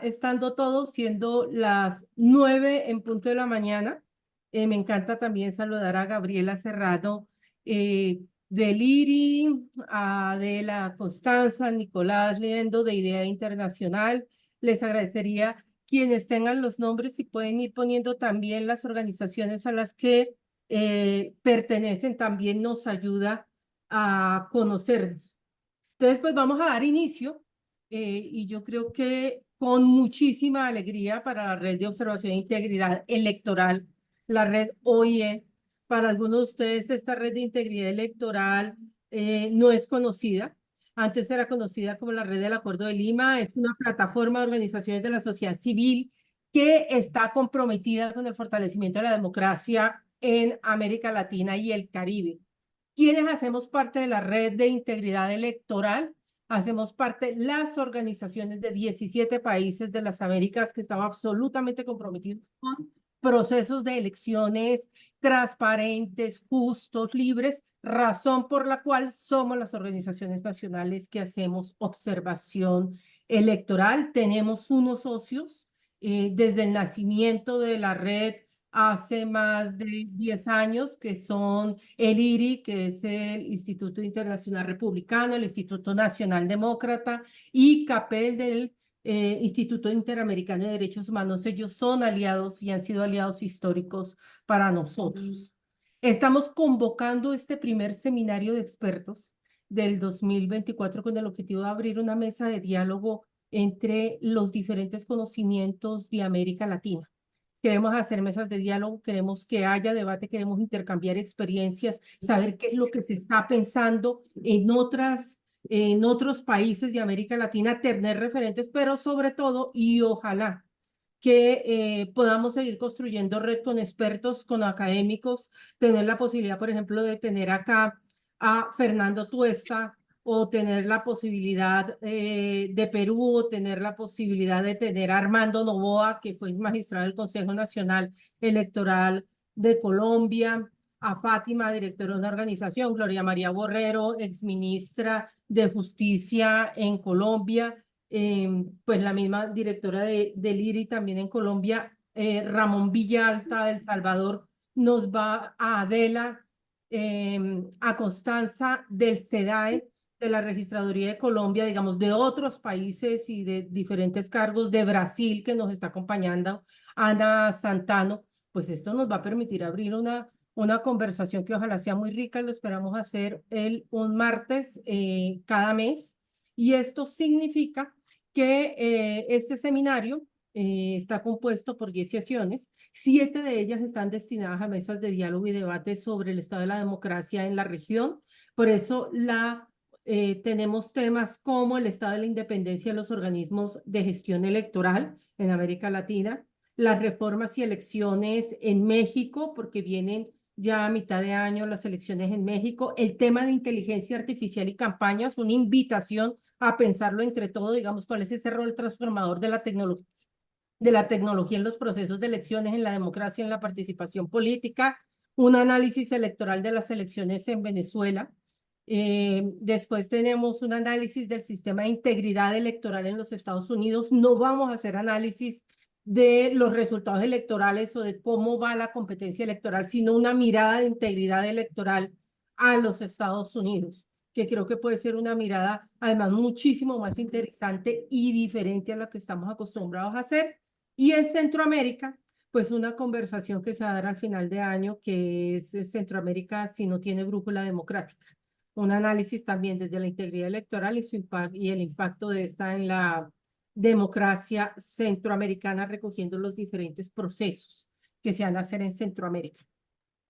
Estando todo, siendo las 9 en punto de la mañana. Me encanta también saludar a Gabriela Serrano, de Liri, a Adela Constanza, Nicolás Leendo de Idea Internacional. Les agradecería quienes tengan los nombres y pueden ir poniendo también las organizaciones a las que pertenecen, también nos ayuda a conocernos. Entonces, pues vamos a dar inicio y yo creo que con muchísima alegría para la Red de Observación e Integridad Electoral, la red OIE. Para algunos de ustedes esta red de integridad electoral no es conocida. Antes era conocida como la Red del Acuerdo de Lima. Es una plataforma de organizaciones de la sociedad civil que está comprometida con el fortalecimiento de la democracia en América Latina y el Caribe. ¿Quiénes hacemos parte de la red de integridad electoral? Hacemos parte las organizaciones de 17 países de las Américas que están absolutamente comprometidos con procesos de elecciones transparentes, justos, libres, razón por la cual somos las organizaciones nacionales que hacemos observación electoral. Tenemos unos socios desde el nacimiento de la red hace más de 10 años, que son el IRI, que es el Instituto Internacional Republicano, el Instituto Nacional Demócrata, y CAPEL del Instituto Interamericano de Derechos Humanos. Ellos son aliados y han sido aliados históricos para nosotros. Estamos convocando este primer seminario de expertos del 2024 con el objetivo de abrir una mesa de diálogo entre los diferentes conocimientos de América Latina. Queremos hacer mesas de diálogo, queremos que haya debate, queremos intercambiar experiencias, saber qué es lo que se está pensando en otros países de América Latina, tener referentes, pero sobre todo, y ojalá que podamos seguir construyendo red con expertos, con académicos, tener la posibilidad, por ejemplo, de tener acá a Fernando Tuesta, o tener la posibilidad de Perú, o tener la posibilidad de tener a Armando Noboa, que fue magistrado del Consejo Nacional Electoral de Colombia, a Fátima, directora de una organización, Gloria María Borrero, exministra de Justicia en Colombia, pues la misma directora del IRI también en Colombia, Ramón Villalta de El Salvador, nos va a Adela, a Constanza del SEDAE, de la Registraduría de Colombia, digamos, de otros países y de diferentes cargos, de Brasil, que nos está acompañando, Ana Santano. Pues esto nos va a permitir abrir una conversación que ojalá sea muy rica. Lo esperamos hacer un martes cada mes. Y esto significa que este seminario está compuesto por 10 sesiones. 7 de ellas están destinadas a mesas de diálogo y debate sobre el estado de la democracia en la región. Por eso tenemos temas como el estado de la independencia de los organismos de gestión electoral en América Latina, las reformas y elecciones en México, porque vienen ya a mitad de año las elecciones en México, el tema de inteligencia artificial y campañas, una invitación a pensarlo entre todos, digamos, cuál es ese rol transformador de la tecnología en los procesos de elecciones, en la democracia, en la participación política, un análisis electoral de las elecciones en Venezuela. Después tenemos un análisis del sistema de integridad electoral en los Estados Unidos. No vamos a hacer análisis de los resultados electorales o de cómo va la competencia electoral, sino una mirada de integridad electoral a los Estados Unidos, que creo que puede ser una mirada además muchísimo más interesante y diferente a la que estamos acostumbrados a hacer. Y en Centroamérica, pues una conversación que se va a dar al final de año, que es Centroamérica si no tiene brújula democrática. Un análisis también desde la integridad electoral y, y el impacto de esta en la democracia centroamericana, recogiendo los diferentes procesos que se van a hacer en Centroamérica.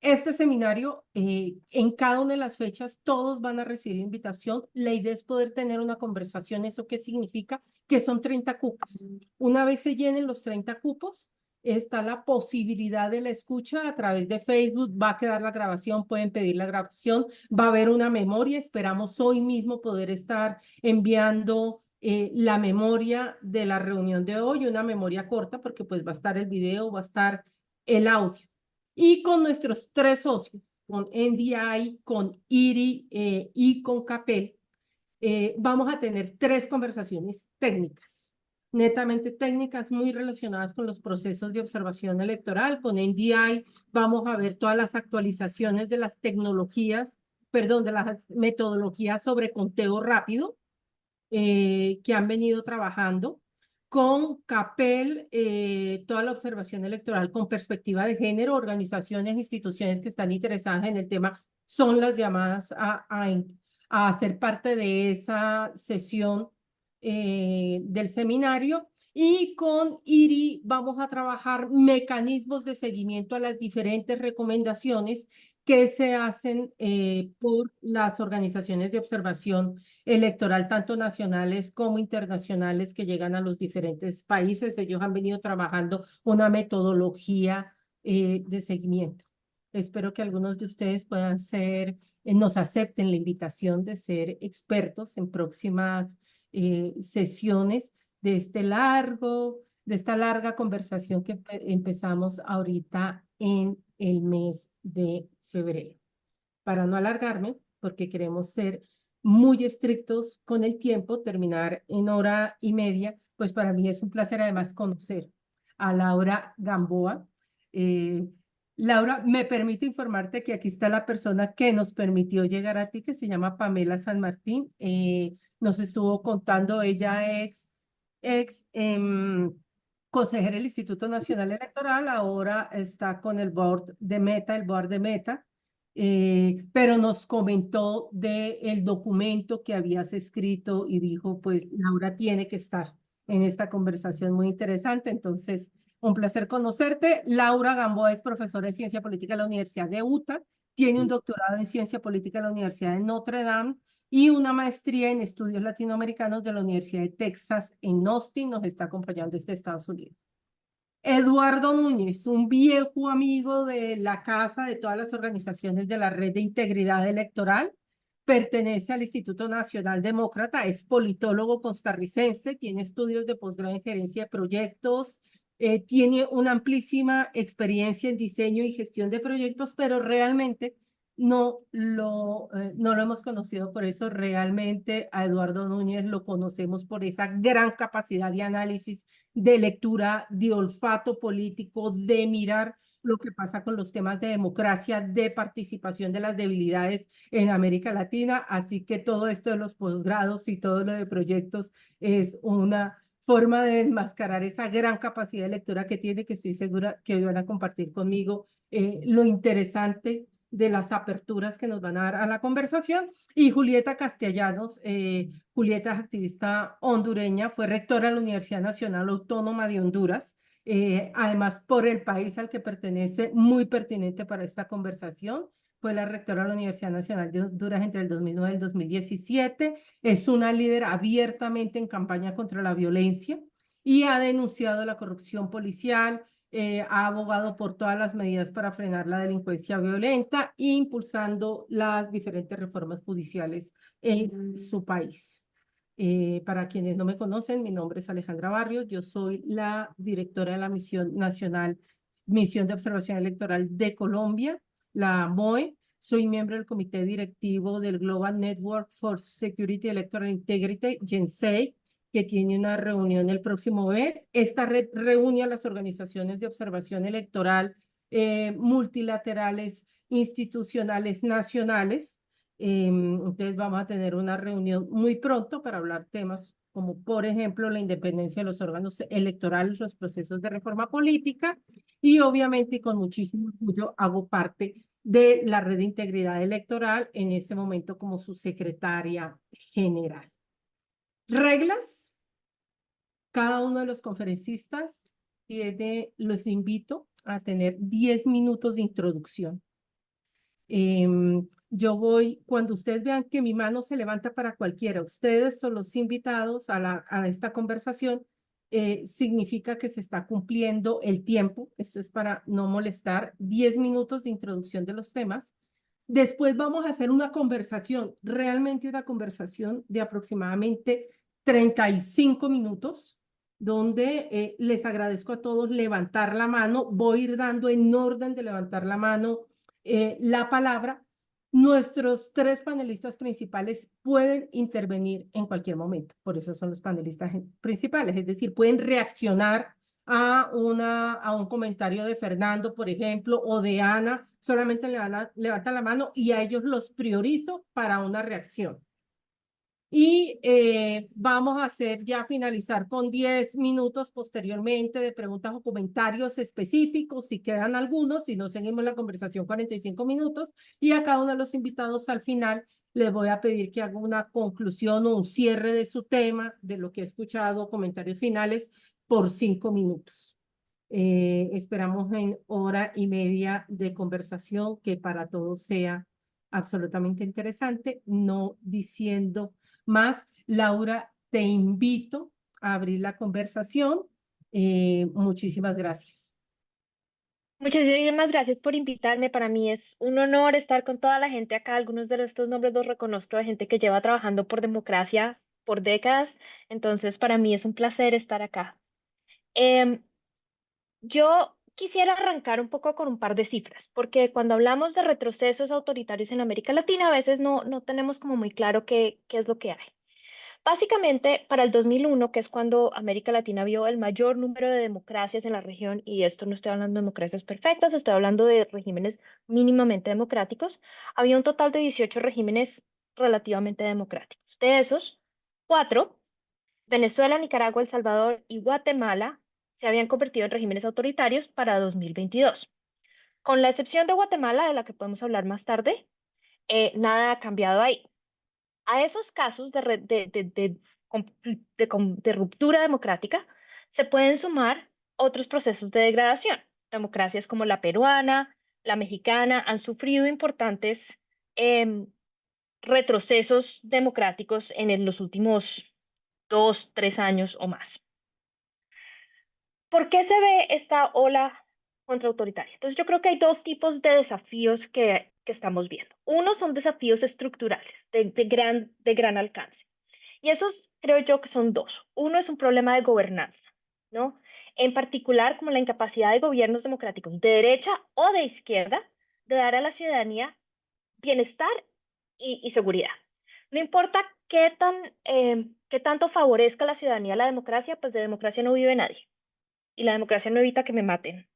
Este seminario, en cada una de las fechas, todos van a recibir la invitación. La idea es poder tener una conversación. ¿Eso qué significa? Que son 30 cupos. Una vez se llenen los 30 cupos, está la posibilidad de la escucha a través de Facebook. Va a quedar la grabación, pueden pedir la grabación. Va a haber una memoria. Esperamos hoy mismo poder estar enviando la memoria de la reunión de hoy, una memoria corta, porque pues va a estar el video, va a estar el audio. Y con nuestros 3 socios, con NDI, con IRI y con CAPEL, vamos a tener 3 conversaciones técnicas. netamente técnicas muy relacionadas con los procesos de observación electoral. Con NDI vamos a ver todas las actualizaciones de las tecnologías, perdón, de las metodologías sobre conteo rápido que han venido trabajando. Con CAPEL, toda la observación electoral con perspectiva de género, organizaciones, instituciones que están interesadas en el tema son las llamadas a hacer parte de esa sesión del seminario. Y con IRI vamos a trabajar mecanismos de seguimiento a las diferentes recomendaciones que se hacen por las organizaciones de observación electoral, tanto nacionales como internacionales, que llegan a los diferentes países. Ellos han venido trabajando una metodología de seguimiento. Espero que algunos de ustedes puedan ser, nos acepten la invitación de ser expertos en próximas sesiones de esta larga conversación que empezamos ahorita en el mes de febrero. Para no alargarme, porque queremos ser muy estrictos con el tiempo, terminar en hora y media, pues para mí es un placer además conocer a Laura Gamboa. Laura, me permito informarte que aquí está la persona que nos permitió llegar a ti, que se llama Pamela San Martín. Nos estuvo contando, ella consejera del Instituto Nacional Electoral, ahora está con el board de Meta, pero nos comentó del documento que habías escrito y dijo, pues Laura tiene que estar en esta conversación muy interesante. Entonces, un placer conocerte. Laura Gamboa es profesora de Ciencia Política en la Universidad de Utah, tiene un doctorado en Ciencia Política en la Universidad de Notre Dame y una maestría en Estudios Latinoamericanos de la Universidad de Texas en Austin. Nos está acompañando desde Estados Unidos. Eduardo Núñez, un viejo amigo de la casa de todas las organizaciones de la Red de Integridad Electoral, pertenece al Instituto Nacional Demócrata, es politólogo costarricense, tiene estudios de posgrado en gerencia de proyectos, tiene una amplísima experiencia en diseño y gestión de proyectos, pero realmente no lo hemos conocido por eso. Realmente a Eduardo Núñez lo conocemos por esa gran capacidad de análisis, de lectura, de olfato político, de mirar lo que pasa con los temas de democracia, de participación de las debilidades en América Latina. Así que todo esto de los posgrados y todo lo de proyectos es una forma de enmascarar esa gran capacidad de lectura que tiene, que estoy segura que hoy van a compartir conmigo lo interesante de las aperturas que nos van a dar a la conversación. Y Julieta Castellanos, Julieta es activista hondureña, fue rectora de la Universidad Nacional Autónoma de Honduras, además por el país al que pertenece, muy pertinente para esta conversación. Fue la rectora de la Universidad Nacional de Honduras entre el 2009 y el 2017. Es una líder abiertamente en campaña contra la violencia y ha denunciado la corrupción policial, ha abogado por todas las medidas para frenar la delincuencia violenta e impulsando las diferentes reformas judiciales en su país. Para quienes no me conocen, mi nombre es Alejandra Barrios, yo soy la directora de la Misión Nacional, Misión de Observación Electoral de Colombia, la MOE. Soy miembro del comité directivo del Global Network for Security Electoral Integrity, GENSEI, que tiene una reunión el próximo mes. Esta red reúne a las organizaciones de observación electoral multilaterales, institucionales, nacionales. Entonces vamos a tener una reunión muy pronto para hablar temas como, por ejemplo, la independencia de los órganos electorales, los procesos de reforma política y obviamente, y con muchísimo orgullo, hago parte de la Red de Integridad Electoral en este momento como su secretaria general. Reglas. Cada uno de los conferencistas los invito a tener 10 minutos de introducción. Yo voy, cuando ustedes vean que mi mano se levanta para cualquiera, ustedes son los invitados a esta conversación, significa que se está cumpliendo el tiempo. Esto es para no molestar. 10 minutos de introducción de los temas. Después vamos a hacer una conversación, realmente una conversación de aproximadamente 35 minutos, donde les agradezco a todos levantar la mano. Voy a ir dando en orden de levantar la mano la palabra Nuestros tres panelistas principales pueden intervenir en cualquier momento, por eso son los panelistas principales, es decir, pueden reaccionar a un comentario de Fernando, por ejemplo, o de Ana, solamente levantan la mano y a ellos los priorizo para una reacción. Y vamos a hacer ya finalizar con 10 minutos posteriormente de preguntas o comentarios específicos, si quedan algunos, si no seguimos la conversación 45 minutos, y a cada uno de los invitados al final les voy a pedir que haga una conclusión o un cierre de su tema, de lo que he escuchado, comentarios finales, por 5 minutos. Esperamos en hora y media de conversación que para todos sea absolutamente interesante, no diciendo más. Laura, te invito a abrir la conversación. Muchísimas gracias. Muchísimas gracias por invitarme. Para mí es un honor estar con toda la gente acá. Algunos de estos nombres los reconozco de gente que lleva trabajando por democracia por décadas. Entonces, para mí es un placer estar acá. Em, yo quisiera arrancar un poco con un par de cifras, porque cuando hablamos de retrocesos autoritarios en América Latina, a veces no tenemos como muy claro qué es lo que hay. Básicamente, para el 2001, que es cuando América Latina vio el mayor número de democracias en la región, y esto no estoy hablando de democracias perfectas, estoy hablando de regímenes mínimamente democráticos, había un total de 18 regímenes relativamente democráticos. De esos, cuatro, Venezuela, Nicaragua, El Salvador y Guatemala, se habían convertido en regímenes autoritarios para 2022. Con la excepción de Guatemala, de la que podemos hablar más tarde, nada ha cambiado ahí. A esos casos de ruptura democrática se pueden sumar otros procesos de degradación. Democracias como la peruana, la mexicana han sufrido importantes em, retrocesos democráticos los últimos 2, 3 años o más. ¿Por qué se ve esta ola contraautoritaria? Entonces, yo creo que hay dos tipos de desafíos que estamos viendo. Uno son desafíos estructurales de gran alcance. Y esos creo yo que son dos. Uno es un problema de gobernanza, ¿no? En particular, como la incapacidad de gobiernos democráticos de derecha o de izquierda de dar a la ciudadanía bienestar y seguridad. No importa qué tanto favorezca a la ciudadanía la democracia, pues de democracia no vive nadie. Y la democracia no evita que me maten.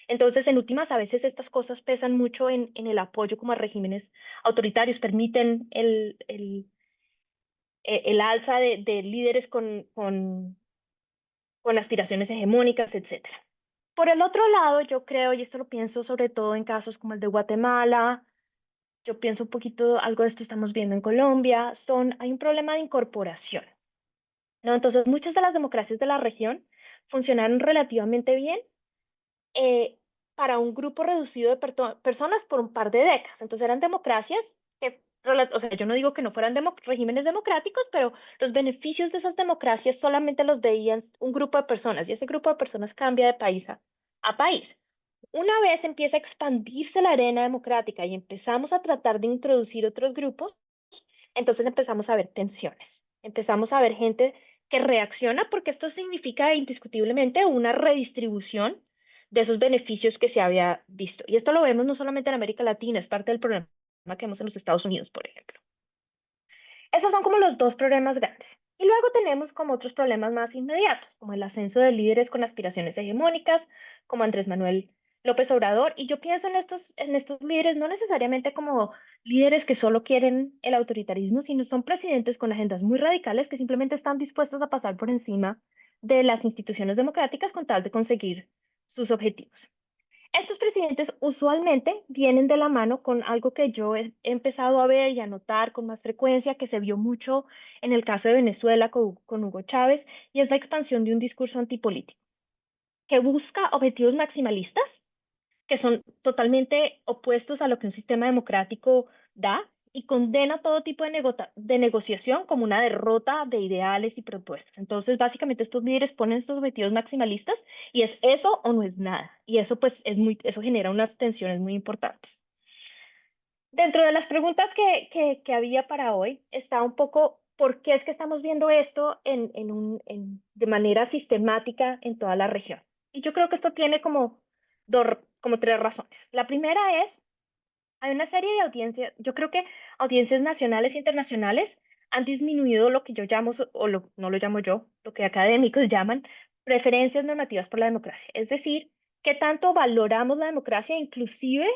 Entonces, en últimas, a veces estas cosas pesan mucho en el apoyo como a regímenes autoritarios, permiten el alza de líderes con aspiraciones hegemónicas, etcétera. Por el otro lado, yo creo, y esto lo pienso sobre todo en casos como el de Guatemala, yo pienso un poquito, algo de esto estamos viendo en Colombia, hay un problema de incorporación, ¿no? Entonces, muchas de las democracias de la región funcionaron relativamente bien eh, para un grupo reducido de personas por un par de décadas. Entonces, eran democracias que, o sea, yo no digo que no fueran regímenes democráticos, pero los beneficios de esas democracias solamente los veían un grupo de personas y ese grupo de personas cambia de país a país. Una vez empieza a expandirse la arena democrática y empezamos a tratar de introducir otros grupos, entonces empezamos a ver tensiones, empezamos a ver gente que reacciona porque esto significa indiscutiblemente una redistribución de esos beneficios que se había visto. Y esto lo vemos no solamente en América Latina, es parte del problema que vemos en los Estados Unidos, por ejemplo. Esos son como los dos problemas grandes. Y luego tenemos como otros problemas más inmediatos, como el ascenso de líderes con aspiraciones hegemónicas, como Andrés Manuel López Obrador. Y yo pienso en estos líderes no necesariamente como líderes que solo quieren el autoritarismo, sino son presidentes con agendas muy radicales que simplemente están dispuestos a pasar por encima de las instituciones democráticas con tal de conseguir sus objetivos. Estos presidentes usualmente vienen de la mano con algo que yo he empezado a ver y a notar con más frecuencia, que se vio mucho en el caso de Venezuela con Hugo Chávez, y es la expansión de un discurso antipolítico que busca objetivos maximalistas que son totalmente opuestos a lo que un sistema democrático da y condena todo tipo de negociación como una derrota de ideales y propuestas. Entonces, básicamente estos líderes ponen estos objetivos maximalistas y es eso o no es nada. Y eso pues eso genera unas tensiones muy importantes. Dentro de las preguntas que había para hoy está un poco por qué es que estamos viendo esto de manera sistemática en toda la región. Y yo creo que esto tiene como tres razones. La primera es Hay una serie de audiencias, yo creo que audiencias nacionales e internacionales han disminuido lo que yo llamo, no lo llamo yo, lo que académicos llaman preferencias normativas por la democracia. Es decir, qué tanto valoramos la democracia, inclusive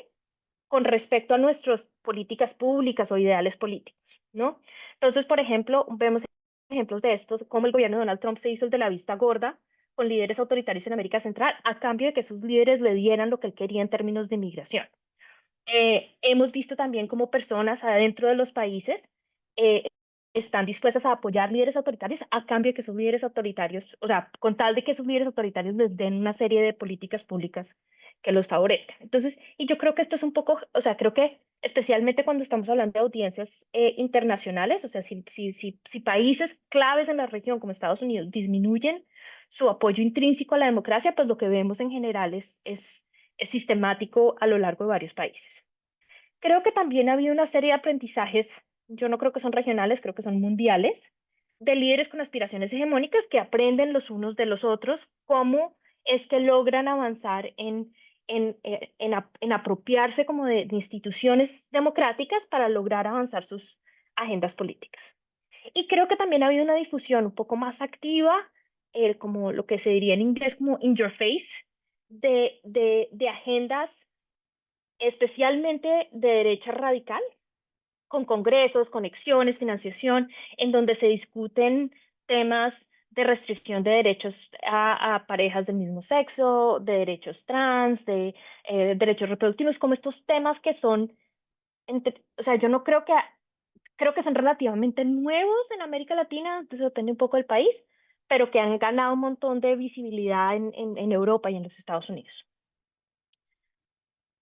con respecto a nuestras políticas públicas o ideales políticos, ¿no? Entonces, por ejemplo, vemos ejemplos de estos, como el gobierno de Donald Trump se hizo el de la vista gorda con líderes autoritarios en América Central, a cambio de que sus líderes le dieran lo que él quería en términos de inmigración. Hemos visto también cómo personas adentro de los países eh, están dispuestas a apoyar líderes autoritarios a cambio de que esos líderes autoritarios, o sea, con tal de que esos líderes autoritarios les den una serie de políticas públicas que los favorezcan. Entonces, y yo creo que esto es un poco, o sea, creo que especialmente cuando estamos hablando de audiencias internacionales, o sea, si países claves en la región como Estados Unidos disminuyen su apoyo intrínseco a la democracia, pues lo que vemos en general es sistemático a lo largo de varios países. Creo que también ha habido una serie de aprendizajes, yo no creo que son regionales, creo que son mundiales, de líderes con aspiraciones hegemónicas que aprenden los unos de los otros cómo es que logran avanzar en apropiarse como de instituciones democráticas para lograr avanzar sus agendas políticas. Y creo que también ha habido una difusión un poco más activa, como lo que se diría en inglés como in your face, de agendas especialmente de derecha radical, con congresos, conexiones, financiación, en donde se discuten temas de restricción de derechos a parejas del mismo sexo, de derechos trans, de derechos reproductivos, como estos temas que son, o sea, yo no creo que, creo que son relativamente nuevos en América Latina, entonces depende un poco del país, pero que han ganado un montón de visibilidad en Europa y en los Estados Unidos.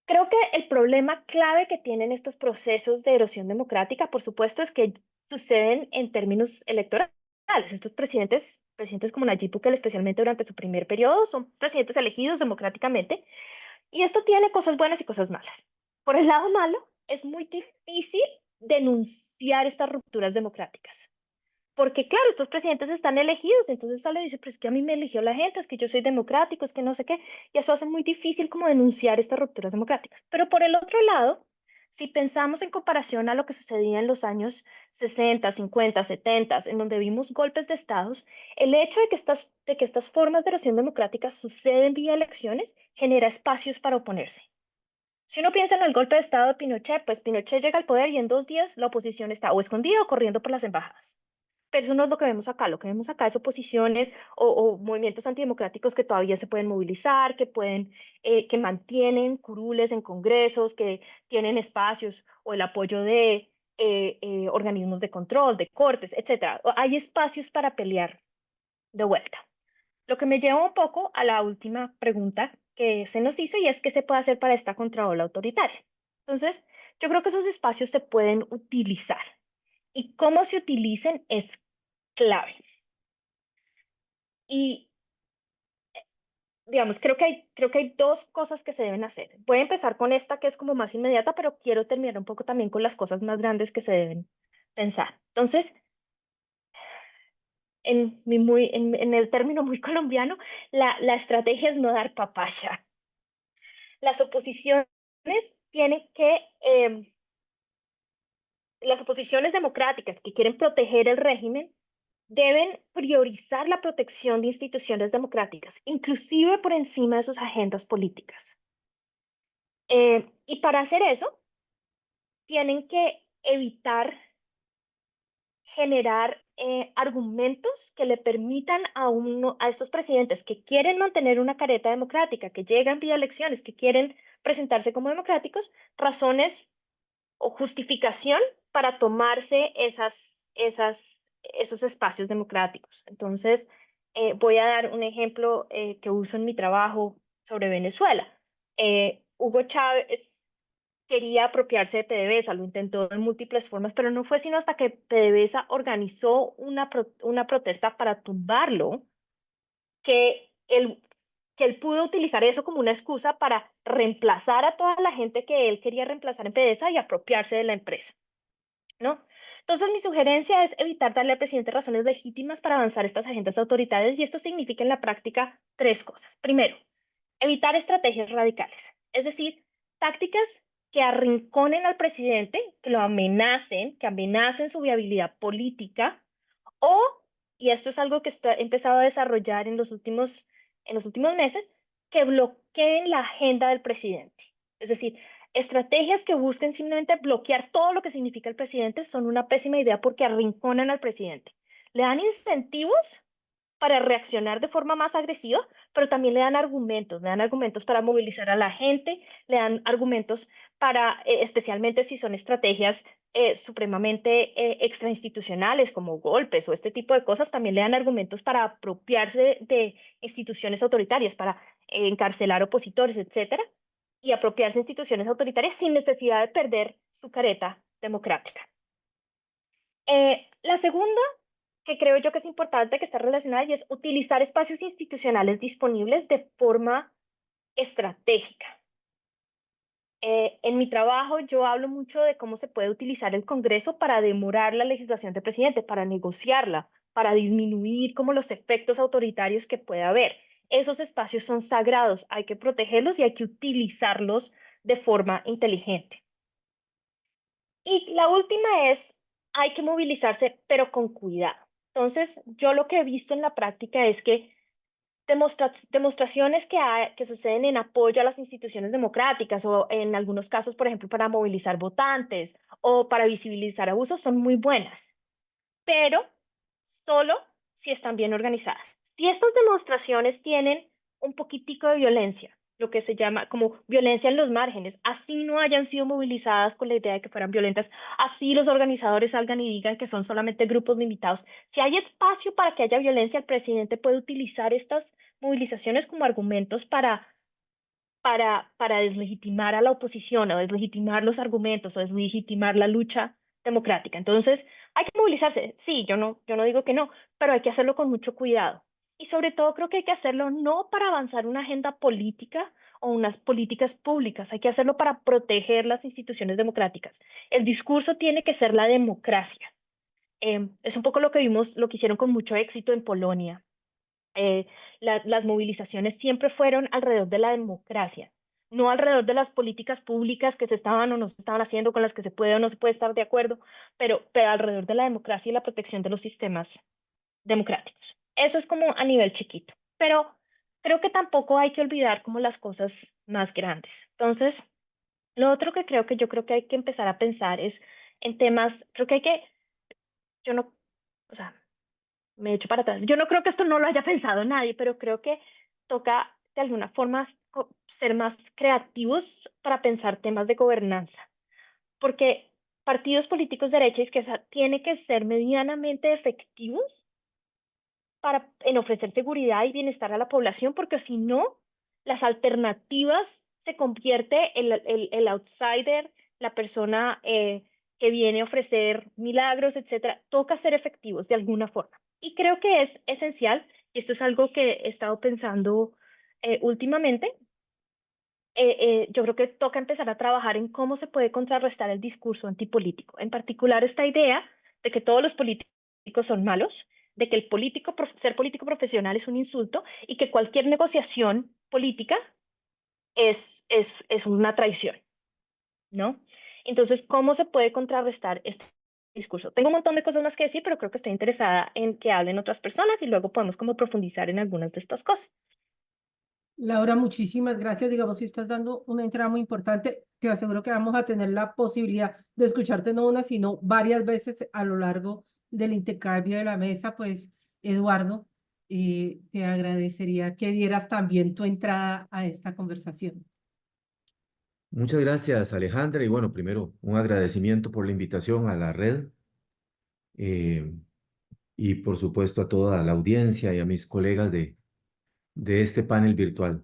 Creo que el problema clave que tienen estos procesos de erosión democrática, por supuesto, es que suceden en términos electorales. Estos presidentes como Nayib Bukele, especialmente durante su primer periodo, son presidentes elegidos democráticamente, y esto tiene cosas buenas y cosas malas. Por el lado malo, es muy difícil denunciar estas rupturas democráticas. Porque claro, estos presidentes están elegidos, entonces sale y dice, pero es que a mí me eligió la gente, es que yo soy democrático, es que no sé qué, y eso hace muy difícil como denunciar estas rupturas democráticas. Pero por el otro lado, si pensamos en comparación a lo que sucedía en los años 60, 50, 70, en donde vimos golpes de estados, el hecho de que estas formas de erosión democrática suceden vía elecciones genera espacios para oponerse. Si uno piensa en el golpe de estado de Pinochet, pues Pinochet llega al poder y en 2 días la oposición está o escondida o corriendo por las embajadas. Pero eso no es lo que vemos acá. Lo que vemos acá es oposiciones o movimientos antidemocráticos que todavía se pueden movilizar, que mantienen curules en congresos, que tienen espacios o el apoyo de organismos de control, de cortes, etcétera. Hay espacios para pelear de vuelta. Lo que me lleva un poco a la última pregunta que se nos hizo y es qué se puede hacer para esta contraola autoritaria. Entonces, yo creo que esos espacios se pueden utilizar y cómo se utilicen es clave. Y, digamos, creo que hay dos cosas que se deben hacer. Voy a empezar con esta que es como más inmediata, pero quiero terminar un poco también con las cosas más grandes que se deben pensar. Entonces, en el término muy colombiano, la estrategia es no dar papaya. Las oposiciones tienen que, las oposiciones democráticas que quieren proteger el régimen deben priorizar la protección de instituciones democráticas, inclusive por encima de sus agendas políticas. Y para hacer eso, tienen que evitar generar argumentos que le permitan a estos presidentes que quieren mantener una careta democrática, que llegan vía elecciones, que quieren presentarse como democráticos, razones o justificación para tomarse esos espacios democráticos. Entonces, voy a dar un ejemplo que uso en mi trabajo sobre Venezuela. Hugo Chávez quería apropiarse de PDVSA, lo intentó de múltiples formas, pero no fue sino hasta que PDVSA organizó una protesta para tumbarlo que él pudo utilizar eso como una excusa para reemplazar a toda la gente que él quería reemplazar en PDVSA y apropiarse de la empresa, ¿no? Entonces, mi sugerencia es evitar darle al presidente razones legítimas para avanzar estas agendas autoritarias y esto significa en la práctica tres cosas. Primero, evitar estrategias radicales, es decir, tácticas que arrinconen al presidente, que lo amenacen, que amenacen su viabilidad política, o, y esto es algo que está empezado a desarrollar en los últimos meses, que bloqueen la agenda del presidente. Es decir, estrategias que busquen simplemente bloquear todo lo que significa el presidente son una pésima idea porque arrinconan al presidente. Le dan incentivos para reaccionar de forma más agresiva, pero también le dan argumentos para movilizar a la gente, le dan argumentos para, especialmente si son estrategias supremamente extrainstitucionales como golpes o este tipo de cosas, también le dan argumentos para apropiarse de instituciones autoritarias, para encarcelar opositores, etcétera, y apropiarse de instituciones autoritarias sin necesidad de perder su careta democrática. La segunda que creo yo que es importante que está relacionada y es utilizar espacios institucionales disponibles de forma estratégica. En mi trabajo yo hablo mucho de cómo se puede utilizar el Congreso para demorar la legislación del presidente, para negociarla, para disminuir como los efectos autoritarios que puede haber. Esos espacios son sagrados, hay que protegerlos y hay que utilizarlos de forma inteligente. Y la última es, hay que movilizarse, pero con cuidado. Entonces, yo lo que he visto en la práctica es que demostraciones que suceden en apoyo a las instituciones democráticas o en algunos casos, por ejemplo, para movilizar votantes o para visibilizar abusos son muy buenas, pero solo si están bien organizadas. Si estas demostraciones tienen un poquitico de violencia, lo que se llama como violencia en los márgenes, así no hayan sido movilizadas con la idea de que fueran violentas, así los organizadores salgan y digan que son solamente grupos limitados. Si hay espacio para que haya violencia, el presidente puede utilizar estas movilizaciones como argumentos para deslegitimar a la oposición o deslegitimar los argumentos o deslegitimar la lucha democrática. Entonces, hay que movilizarse. Sí, yo no digo que no, pero hay que hacerlo con mucho cuidado. Y sobre todo creo que hay que hacerlo no para avanzar una agenda política o unas políticas públicas, hay que hacerlo para proteger las instituciones democráticas. El discurso tiene que ser la democracia. Es un poco lo que vimos, lo que hicieron con mucho éxito en Polonia. eh, las movilizaciones siempre fueron alrededor de la democracia, no alrededor de las políticas públicas que se estaban o no se estaban haciendo, con las que se puede o no se puede estar de acuerdo, pero alrededor de la democracia y la protección de los sistemas democráticos. Eso es como a nivel chiquito, pero creo que tampoco hay que olvidar como las cosas más grandes. Entonces, lo otro que yo creo que hay que empezar a pensar es en temas, creo que hay que, yo no, o sea, me echo para atrás. Yo no creo que esto no lo haya pensado nadie, pero creo que toca de alguna forma ser más creativos para pensar temas de gobernanza, porque partidos políticos de derecha y izquierda tienen que ser medianamente efectivos en ofrecer seguridad y bienestar a la población, porque si no, las alternativas se convierte el outsider, la persona que viene a ofrecer milagros, etcétera, toca ser efectivos de alguna forma. Y creo que es esencial, y esto es algo que he estado pensando últimamente, yo creo que toca empezar a trabajar en cómo se puede contrarrestar el discurso antipolítico. En particular, esta idea de que todos los políticos son malos, de que ser político profesional es un insulto y que cualquier negociación política es una traición, ¿no? Entonces, ¿cómo se puede contrarrestar este discurso? Tengo un montón de cosas más que decir, pero creo que estoy interesada en que hablen otras personas y luego podemos como profundizar en algunas de estas cosas. Laura, muchísimas gracias. Digamos, si estás dando una entrada muy importante, te aseguro que vamos a tener la posibilidad de escucharte no una, sino varias veces a lo largo del intercambio de la mesa. Pues, Eduardo, te agradecería que dieras también tu entrada a esta conversación. Muchas gracias, Alejandra. Y bueno, primero, un agradecimiento por la invitación a la red eh, y por supuesto a toda la audiencia y a mis colegas de este panel virtual.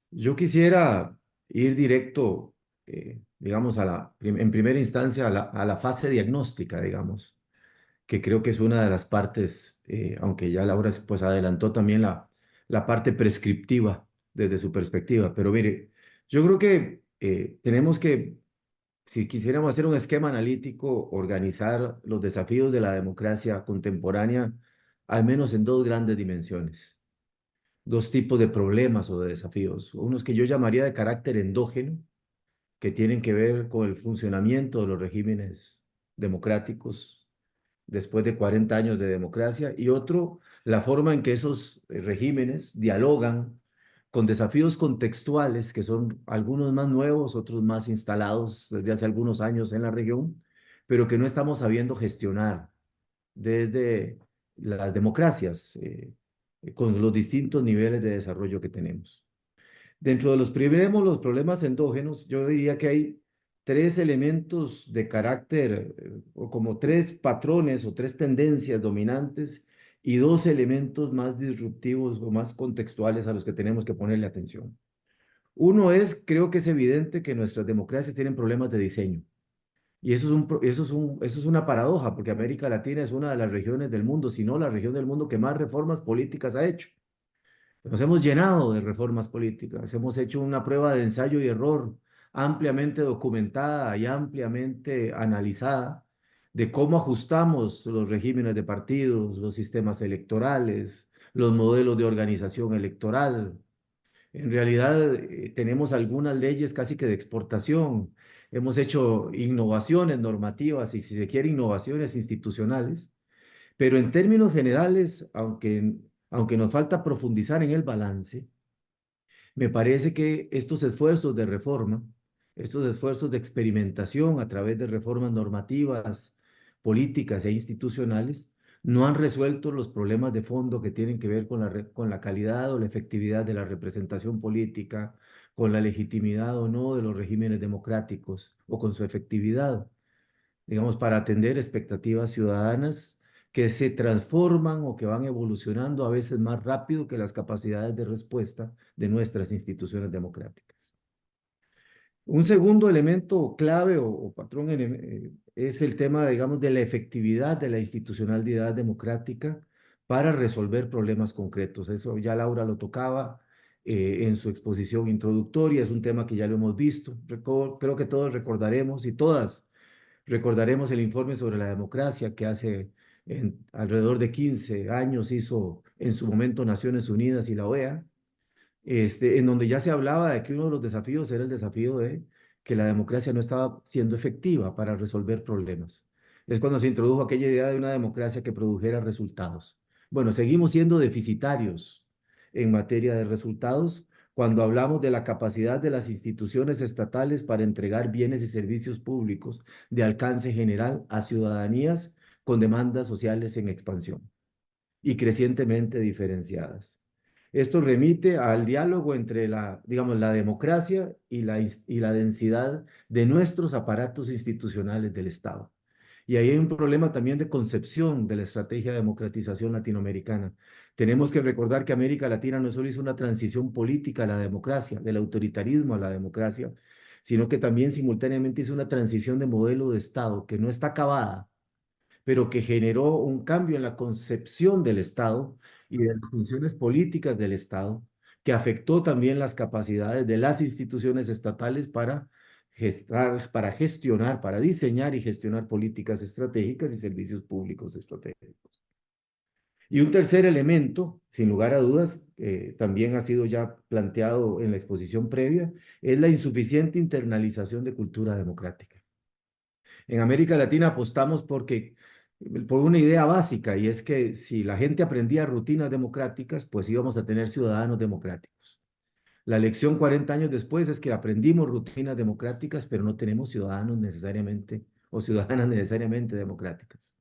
Yo quisiera ir directo, digamos, en primera instancia a la fase diagnóstica, digamos, que creo que es una de las partes, aunque ya Laura pues adelantó también la parte prescriptiva desde su perspectiva. Pero mire, yo creo que tenemos que, si quisiéramos hacer un esquema analítico, organizar los desafíos de la democracia contemporánea, al menos en dos grandes dimensiones, dos tipos de problemas o de desafíos. Unos que yo llamaría de carácter endógeno, que tienen que ver con el funcionamiento de los regímenes democráticos después de 40 años de democracia, y otro, la forma en que esos regímenes dialogan con desafíos contextuales, que son algunos más nuevos, otros más instalados desde hace algunos años en la región, pero que no estamos sabiendo gestionar desde las democracias, con los distintos niveles de desarrollo que tenemos. Dentro de los problemas endógenos, yo diría que hay tres elementos de carácter, o como tres patrones o tres tendencias dominantes y dos elementos más disruptivos o más contextuales a los que tenemos que ponerle atención. Uno es, creo que es evidente que nuestras democracias tienen problemas de diseño. Y eso es una paradoja, porque América Latina es una de las regiones del mundo, si no la región del mundo que más reformas políticas ha hecho. Nos hemos llenado de reformas políticas, hemos hecho una prueba de ensayo y error ampliamente documentada y ampliamente analizada de cómo ajustamos los regímenes de partidos, los sistemas electorales, los modelos de organización electoral. En realidad, tenemos algunas leyes casi que de exportación. Hemos hecho innovaciones normativas y, si se quiere, innovaciones institucionales, pero en términos generales, aunque nos falta profundizar en el balance, me parece que estos esfuerzos de reforma, estos esfuerzos de experimentación a través de reformas normativas, políticas e institucionales, no han resuelto los problemas de fondo que tienen que ver con la calidad o la efectividad de la representación política, con la legitimidad o no de los regímenes democráticos o con su efectividad, digamos, para atender expectativas ciudadanas que se transforman o que van evolucionando a veces más rápido que las capacidades de respuesta de nuestras instituciones democráticas. Un segundo elemento clave o patrón es el tema, digamos, de la efectividad de la institucionalidad democrática para resolver problemas concretos. Eso ya Laura lo tocaba en su exposición introductoria, es un tema que ya lo hemos visto. Creo que todos recordaremos y todas recordaremos el informe sobre la democracia que hace alrededor de 15 años hizo en su momento Naciones Unidas y la OEA, en donde ya se hablaba de que uno de los desafíos era el desafío de que la democracia no estaba siendo efectiva para resolver problemas. Es cuando se introdujo aquella idea de una democracia que produjera resultados. Bueno, seguimos siendo deficitarios en materia de resultados cuando hablamos de la capacidad de las instituciones estatales para entregar bienes y servicios públicos de alcance general a ciudadanías con demandas sociales en expansión y crecientemente diferenciadas. Esto remite al diálogo entre digamos, la democracia y la densidad de nuestros aparatos institucionales del Estado. Y ahí hay un problema también de concepción de la estrategia de democratización latinoamericana. Tenemos que recordar que América Latina no solo hizo una transición política a la democracia, del autoritarismo a la democracia, sino que también simultáneamente hizo una transición de modelo de Estado que no está acabada, pero que generó un cambio en la concepción del Estado y de las funciones políticas del Estado, que afectó también las capacidades de las instituciones estatales para gestionar, para diseñar y gestionar políticas estratégicas y servicios públicos estratégicos. Y un tercer elemento, sin lugar a dudas, también ha sido ya planteado en la exposición previa, es la insuficiente internalización de cultura democrática. En América Latina apostamos por una idea básica, y es que si la gente aprendía rutinas democráticas, pues íbamos a tener ciudadanos democráticos. La lección 40 años después es que aprendimos rutinas democráticas, pero no tenemos ciudadanos necesariamente o ciudadanas necesariamente democráticas.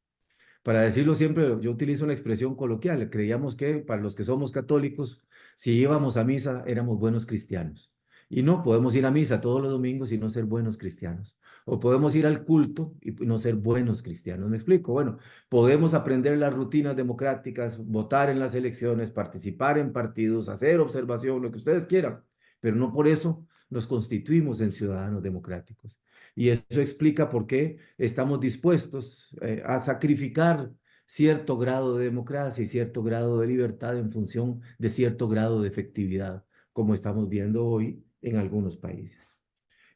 Para decirlo siempre, yo utilizo una expresión coloquial. Creíamos que para los que somos católicos, si íbamos a misa, éramos buenos cristianos. Y no podemos ir a misa todos los domingos y no ser buenos cristianos. O podemos ir al culto y no ser buenos cristianos. ¿Me explico? Bueno, podemos aprender las rutinas democráticas, votar en las elecciones, participar en partidos, hacer observación, lo que ustedes quieran, pero no por eso nos constituimos en ciudadanos democráticos. Y eso explica por qué estamos dispuestos a sacrificar cierto grado de democracia y cierto grado de libertad en función de cierto grado de efectividad, como estamos viendo hoy en algunos países.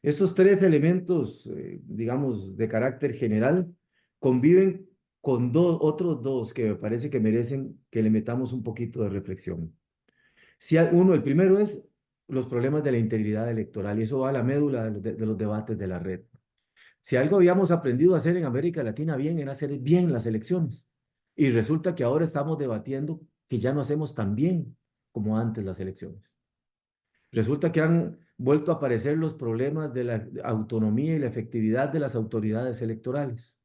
Estos tres elementos, digamos, de carácter general, conviven con otros dos que me parece que merecen que le metamos un poquito de reflexión. El primero es los problemas de la integridad electoral, y eso va a la médula de los debates de la red. Si algo habíamos aprendido a hacer en América Latina bien, era hacer bien las elecciones. Y resulta que ahora estamos debatiendo que ya no hacemos tan bien como antes las elecciones. Resulta que han vuelto a aparecer los problemas de la autonomía y la efectividad de las autoridades electorales.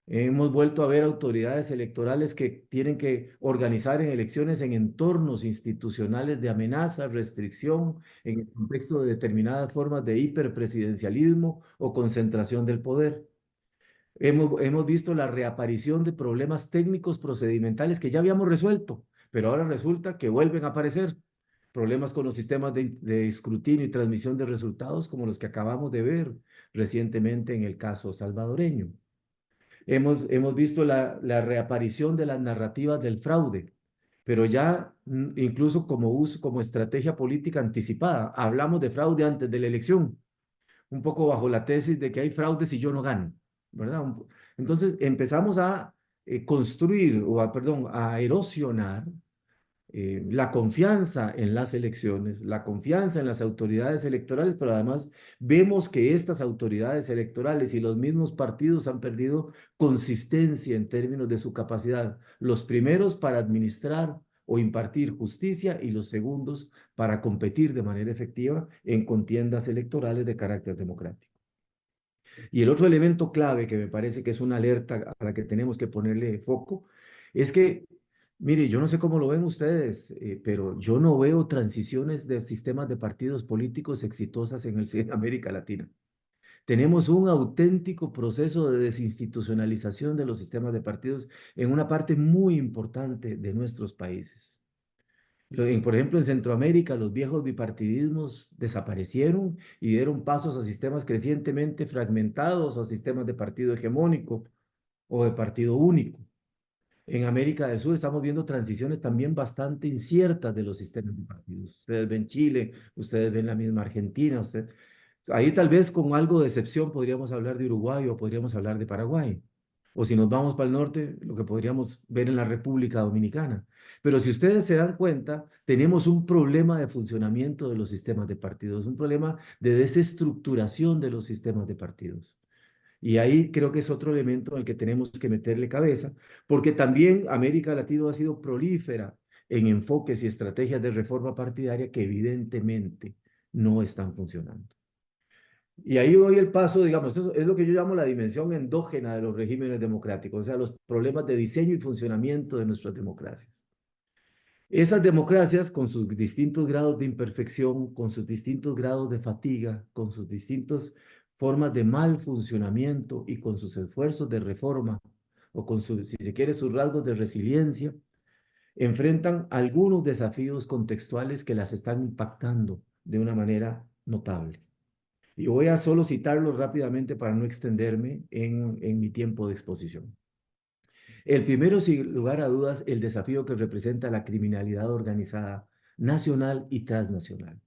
Hemos vuelto a ver autoridades electorales que tienen que organizar en elecciones en entornos institucionales de amenaza, restricción, en el contexto de determinadas formas de hiperpresidencialismo o concentración del poder. Hemos visto la reaparición de problemas técnicos procedimentales que ya habíamos resuelto, pero ahora resulta que vuelven a aparecer. Problemas con los sistemas de escrutinio y transmisión de resultados como los que acabamos de ver recientemente en el caso salvadoreño. Hemos visto la reaparición de las narrativas del fraude, pero ya incluso como estrategia política anticipada. Hablamos de fraude antes de la elección, un poco bajo la tesis de que hay fraude si yo no gano, ¿verdad? Entonces empezamos a construir, perdón, a erosionar la confianza en las elecciones, la confianza en las autoridades electorales, pero además vemos que estas autoridades electorales y los mismos partidos han perdido consistencia en términos de su capacidad. Los primeros para administrar o impartir justicia y los segundos para competir de manera efectiva en contiendas electorales de carácter democrático. Y el otro elemento clave que me parece que es una alerta a la que tenemos que ponerle foco es que, mire, yo no sé cómo lo ven ustedes, pero yo no veo transiciones de sistemas de partidos políticos exitosas en América Latina. Tenemos un auténtico proceso de desinstitucionalización de los sistemas de partidos en una parte muy importante de nuestros países. Por ejemplo, en Centroamérica, los viejos bipartidismos desaparecieron y dieron pasos a sistemas crecientemente fragmentados o a sistemas de partido hegemónico o de partido único. En América del Sur estamos viendo transiciones también bastante inciertas de los sistemas de partidos. Ustedes ven Chile, ustedes ven la misma Argentina. Ahí tal vez con algo de excepción podríamos hablar de Uruguay o podríamos hablar de Paraguay. O si nos vamos para el norte, lo que podríamos ver en la República Dominicana. Pero si ustedes se dan cuenta, tenemos un problema de funcionamiento de los sistemas de partidos, un problema de desestructuración de los sistemas de partidos. Y ahí creo que es otro elemento al que tenemos que meterle cabeza, porque también América Latina ha sido prolífera en enfoques y estrategias de reforma partidaria que evidentemente no están funcionando. Y ahí doy el paso, digamos, eso es lo que yo llamo la dimensión endógena de los regímenes democráticos, o sea, los problemas de diseño y funcionamiento de nuestras democracias. Esas democracias, con sus distintos grados de imperfección, con sus distintos grados de fatiga, con sus distintas formas de mal funcionamiento y con sus esfuerzos de reforma, o con si se quiere, sus rasgos de resiliencia, enfrentan algunos desafíos contextuales que las están impactando de una manera notable. Y voy a solo citarlos rápidamente para no extenderme en mi tiempo de exposición. El primero, sin lugar a dudas, el desafío que representa la criminalidad organizada nacional y transnacional.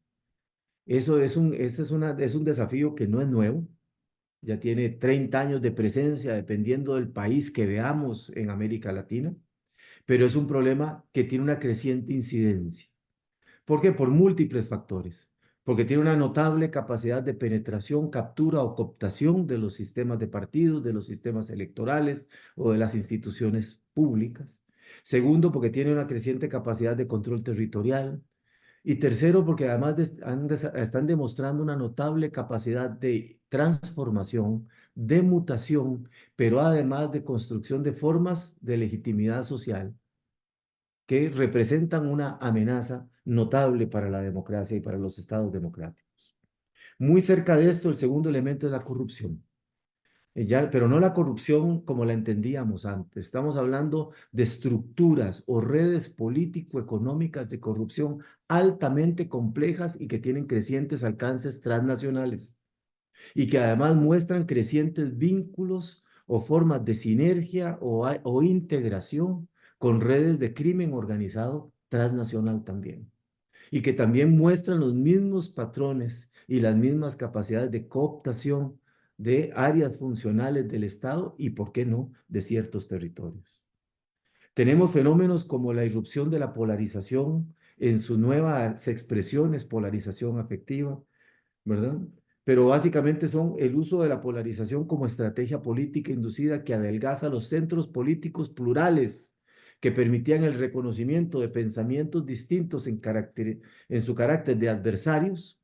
Eso es un desafío que no es nuevo, ya tiene 30 años de presencia, dependiendo del país que veamos en América Latina, pero es un problema que tiene una creciente incidencia. ¿Por qué? Por múltiples factores. Porque tiene una notable capacidad de penetración, captura o cooptación de los sistemas de partidos, de los sistemas electorales o de las instituciones públicas. Segundo, porque tiene una creciente capacidad de control territorial. Y tercero, porque además están demostrando una notable capacidad de transformación, de mutación, pero además de construcción de formas de legitimidad social que representan una amenaza notable para la democracia y para los estados democráticos. Muy cerca de esto, el segundo elemento es la corrupción. Pero no la corrupción como la entendíamos antes. Estamos hablando de estructuras o redes político-económicas de corrupción altamente complejas y que tienen crecientes alcances transnacionales y que además muestran crecientes vínculos o formas de sinergia o integración con redes de crimen organizado transnacional también, y que también muestran los mismos patrones y las mismas capacidades de cooptación de áreas funcionales del Estado y, ¿por qué no?, de ciertos territorios. Tenemos fenómenos como la irrupción de la polarización en sus nuevas expresiones, polarización afectiva, ¿verdad? Pero básicamente son el uso de la polarización como estrategia política inducida que adelgaza los centros políticos plurales que permitían el reconocimiento de pensamientos distintos en su carácter de adversarios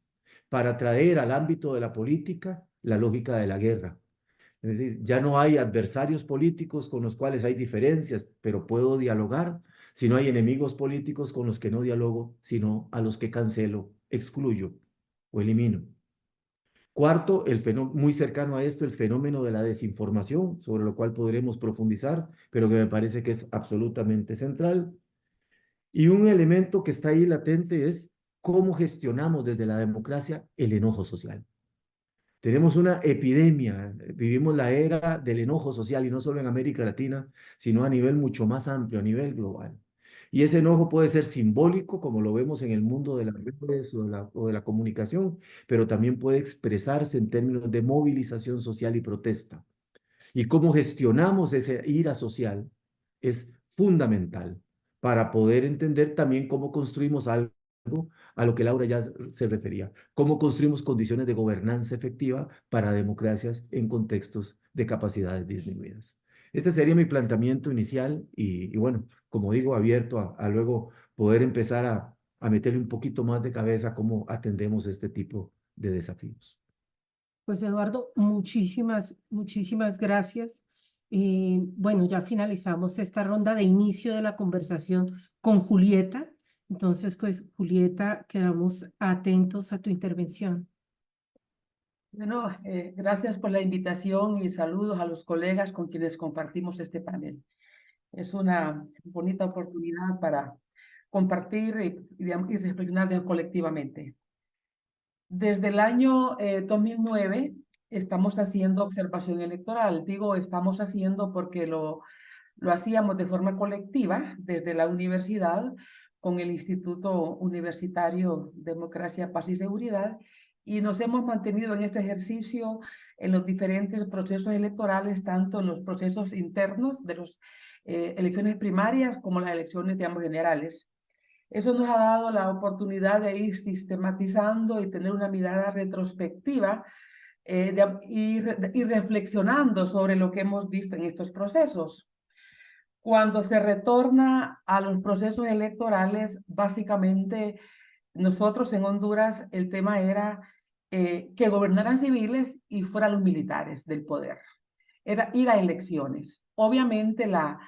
para traer al ámbito de la política la lógica de la guerra. Es decir, ya no hay adversarios políticos con los cuales hay diferencias, pero puedo dialogar, sino hay enemigos políticos con los que no dialogo, sino a los que cancelo, excluyo o elimino. Cuarto, muy cercano a esto, el fenómeno de la desinformación, sobre lo cual podremos profundizar, pero que me parece que es absolutamente central. Y un elemento que está ahí latente es cómo gestionamos desde la democracia el enojo social. Tenemos una epidemia, vivimos la era del enojo social y no solo en América Latina, sino a nivel mucho más amplio, a nivel global. Y ese enojo puede ser simbólico, como lo vemos en el mundo de las redes o de la comunicación, pero también puede expresarse en términos de movilización social y protesta. Y cómo gestionamos esa ira social es fundamental para poder entender también cómo construimos algo a lo que Laura ya se refería, cómo construimos condiciones de gobernanza efectiva para democracias en contextos de capacidades disminuidas. Este sería mi planteamiento inicial y bueno, como digo, abierto a luego poder empezar a meterle un poquito más de cabeza a cómo atendemos este tipo de desafíos. Pues Eduardo, muchísimas gracias. Bueno, ya finalizamos esta ronda de inicio de la conversación con Julieta. Entonces, pues Julieta, quedamos atentos a tu intervención. Bueno, gracias por la invitación y saludos a los colegas con quienes compartimos este panel. Es una bonita oportunidad para compartir y reflexionar colectivamente. Desde el año 2009 estamos haciendo observación electoral. Digo estamos haciendo porque lo hacíamos de forma colectiva desde la universidad con el Instituto Universitario Democracia, Paz y Seguridad, y nos hemos mantenido en este ejercicio en los diferentes procesos electorales, tanto en los procesos internos de las elecciones primarias como las elecciones, digamos, generales. Eso nos ha dado la oportunidad de ir sistematizando y tener una mirada retrospectiva y reflexionando sobre lo que hemos visto en estos procesos. Cuando se retorna a los procesos electorales, básicamente nosotros en Honduras el tema era que gobernaran civiles y fueran los militares del poder. Era ir a elecciones. Obviamente la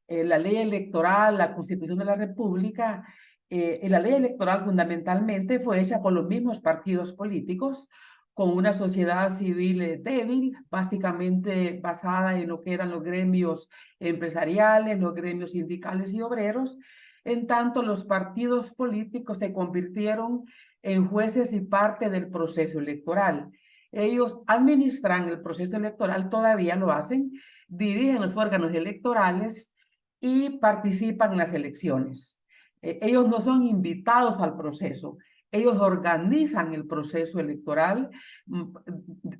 ley electoral, la Constitución de la República, la ley electoral fundamentalmente fue hecha por los mismos partidos políticos, con una sociedad civil débil, básicamente basada en lo que eran los gremios empresariales, los gremios sindicales y obreros. En tanto, los partidos políticos se convirtieron en jueces y parte del proceso electoral. Ellos administran el proceso electoral, todavía lo hacen, dirigen los órganos electorales y participan en las elecciones. Ellos no son invitados al proceso. Ellos organizan el proceso electoral,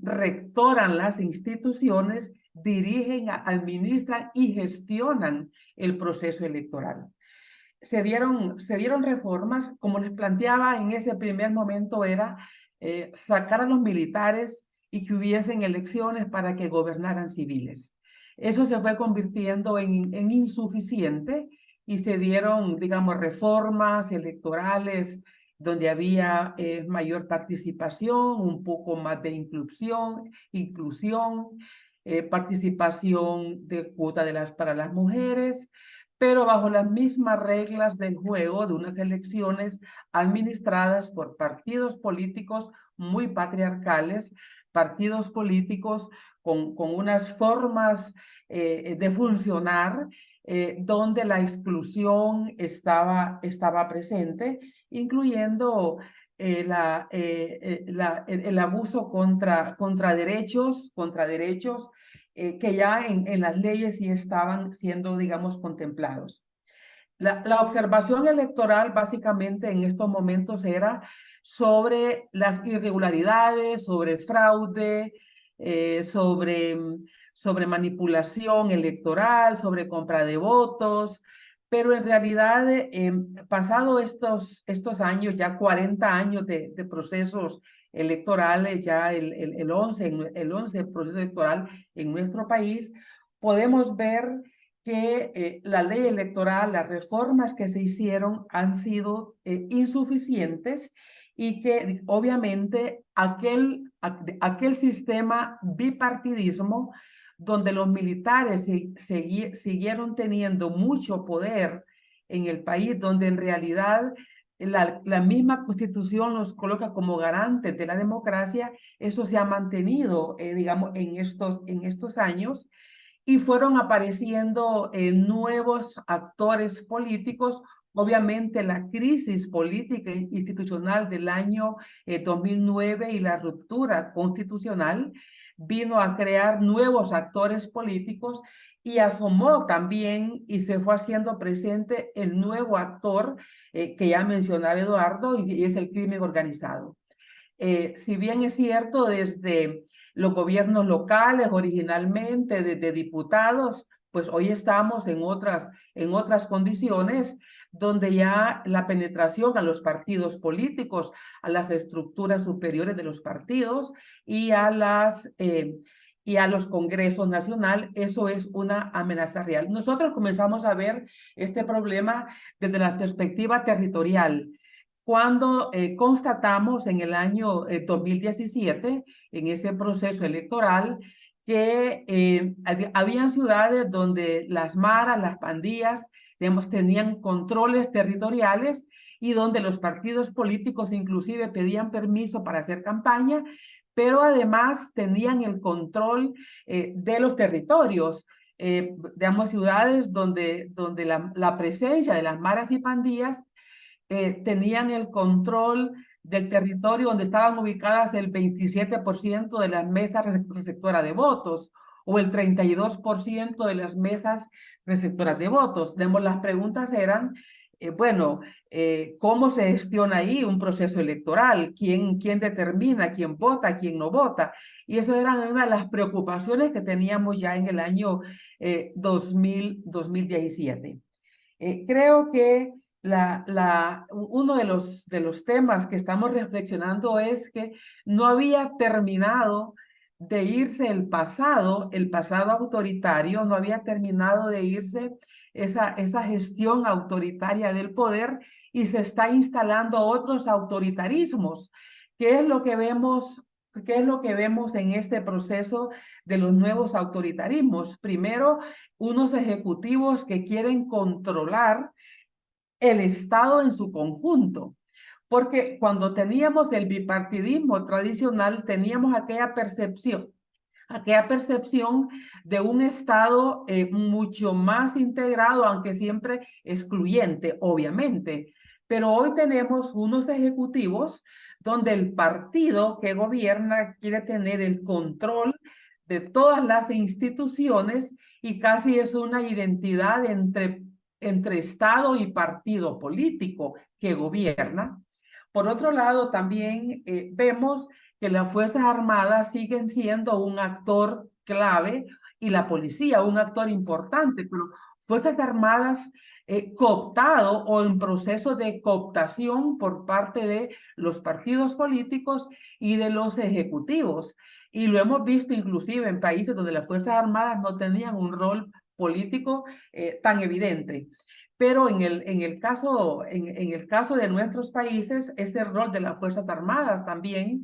rectoran las instituciones, dirigen, administran y gestionan el proceso electoral. Se dieron reformas, como les planteaba en ese primer momento, era sacar a los militares y que hubiesen elecciones para que gobernaran civiles. Eso se fue convirtiendo en insuficiente y se dieron, digamos, reformas electorales donde había mayor participación, un poco más de inclusión, participación de cuota para las mujeres, pero bajo las mismas reglas del juego de unas elecciones administradas por partidos políticos muy patriarcales, partidos políticos con unas formas de funcionar donde la exclusión estaba presente, incluyendo el abuso contra derechos que ya en las leyes sí estaban siendo, digamos, contemplados. La observación electoral básicamente en estos momentos era sobre las irregularidades, sobre fraude, sobre manipulación electoral, sobre compra de votos, pero en realidad, pasado estos años, ya 40 años de procesos electorales, ya el 11 proceso electoral en nuestro país, podemos ver que la ley electoral, las reformas que se hicieron han sido insuficientes y que obviamente aquel sistema bipartidismo donde los militares siguieron teniendo mucho poder en el país, donde en realidad la misma Constitución los coloca como garantes de la democracia, eso se ha mantenido, digamos, en estos años, y fueron apareciendo nuevos actores políticos. Obviamente la crisis política e institucional del año 2009 y la ruptura constitucional vino a crear nuevos actores políticos y asomó también y se fue haciendo presente el nuevo actor que ya mencionaba Eduardo, y es el crimen organizado. Si bien es cierto, desde los gobiernos locales originalmente, desde diputados, pues hoy estamos en otras condiciones donde ya la penetración a los partidos políticos, a las estructuras superiores de los partidos y a los congresos nacionales, eso es una amenaza real. Nosotros comenzamos a ver este problema desde la perspectiva territorial, cuando constatamos en el año 2017, en ese proceso electoral, que habían ciudades donde las maras, las pandillas, digamos, tenían controles territoriales y donde los partidos políticos inclusive pedían permiso para hacer campaña, pero además tenían el control de los territorios. Digamos, ciudades donde la presencia de las maras y pandillas tenían el control del territorio, donde estaban ubicadas el 27% de las mesas receptoras de votos o el 32% de las mesas receptoras de votos. Las preguntas eran, ¿cómo se gestiona ahí un proceso electoral? ¿Quién determina, quién vota, quién no vota? Y eso era una de las preocupaciones que teníamos ya en el año 2017. Creo que uno de los temas que estamos reflexionando es que no había terminado de irse el pasado autoritario, no había terminado de irse esa gestión autoritaria del poder y se está instalando otros autoritarismos. ¿Qué es lo que vemos? ¿Qué es lo que vemos en este proceso de los nuevos autoritarismos? Primero, unos ejecutivos que quieren controlar el Estado en su conjunto, porque cuando teníamos el bipartidismo tradicional, teníamos aquella percepción de un Estado mucho más integrado, aunque siempre excluyente, obviamente. Pero hoy tenemos unos ejecutivos donde el partido que gobierna quiere tener el control de todas las instituciones y casi es una identidad entre Estado y partido político que gobierna. Por otro lado, también vemos que las Fuerzas Armadas siguen siendo un actor clave y la policía un actor importante, pero Fuerzas Armadas cooptado o en proceso de cooptación por parte de los partidos políticos y de los ejecutivos. Y lo hemos visto inclusive en países donde las Fuerzas Armadas no tenían un rol político tan evidente. Pero en el caso de nuestros países, ese rol de las Fuerzas Armadas también,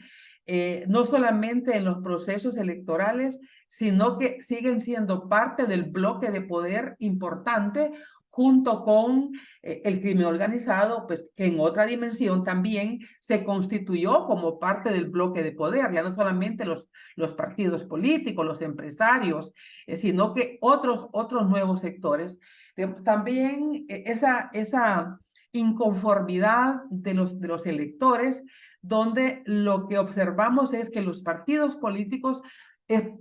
no solamente en los procesos electorales, sino que siguen siendo parte del bloque de poder importante, junto con el crimen organizado, pues que en otra dimensión también se constituyó como parte del bloque de poder, ya no solamente los partidos políticos, los empresarios, sino que otros nuevos sectores. También esa inconformidad de los electores, donde lo que observamos es que los partidos políticos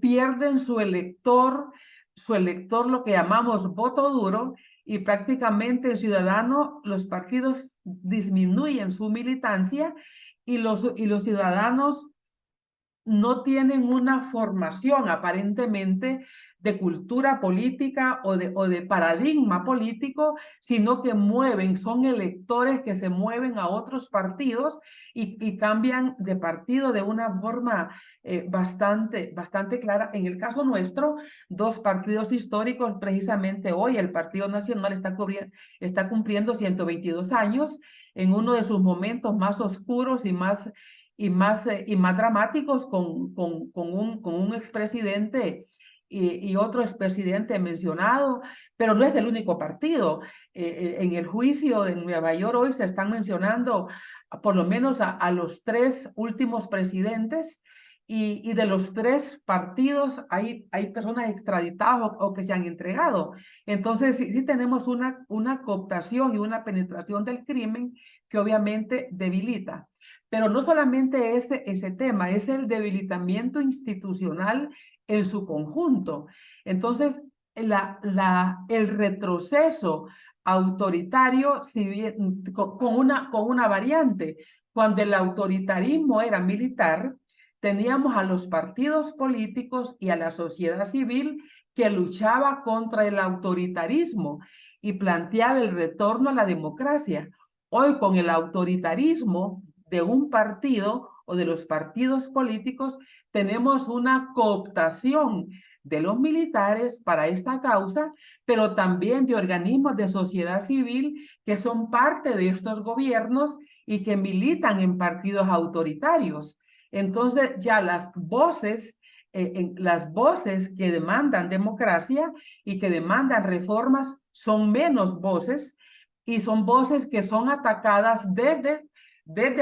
pierden su elector, lo que llamamos voto duro, y prácticamente el ciudadano, los partidos disminuyen su militancia y los ciudadanos no tienen una formación aparentemente de cultura política o de paradigma político, sino que son electores que se mueven a otros partidos y cambian de partido de una forma bastante clara. En el caso nuestro, dos partidos históricos, precisamente hoy el Partido Nacional está cumpliendo 122 años en uno de sus momentos más oscuros y más dramáticos con un expresidente y otro expresidente mencionado, pero no es el único partido. En el juicio de Nueva York hoy se están mencionando por lo menos a los tres últimos presidentes, y de los tres partidos hay personas extraditadas o que se han entregado. Entonces sí tenemos una cooptación y una penetración del crimen que obviamente debilita. Pero no solamente ese tema, es el debilitamiento institucional en su conjunto. Entonces, el retroceso autoritario con una variante. Cuando el autoritarismo era militar, teníamos a los partidos políticos y a la sociedad civil que luchaba contra el autoritarismo y planteaba el retorno a la democracia. Hoy, con el autoritarismo de un partido o de los partidos políticos, tenemos una cooptación de los militares para esta causa, pero también de organismos de sociedad civil que son parte de estos gobiernos y que militan en partidos autoritarios. Entonces ya las voces que demandan democracia y que demandan reformas son menos voces, y son voces que son atacadas desde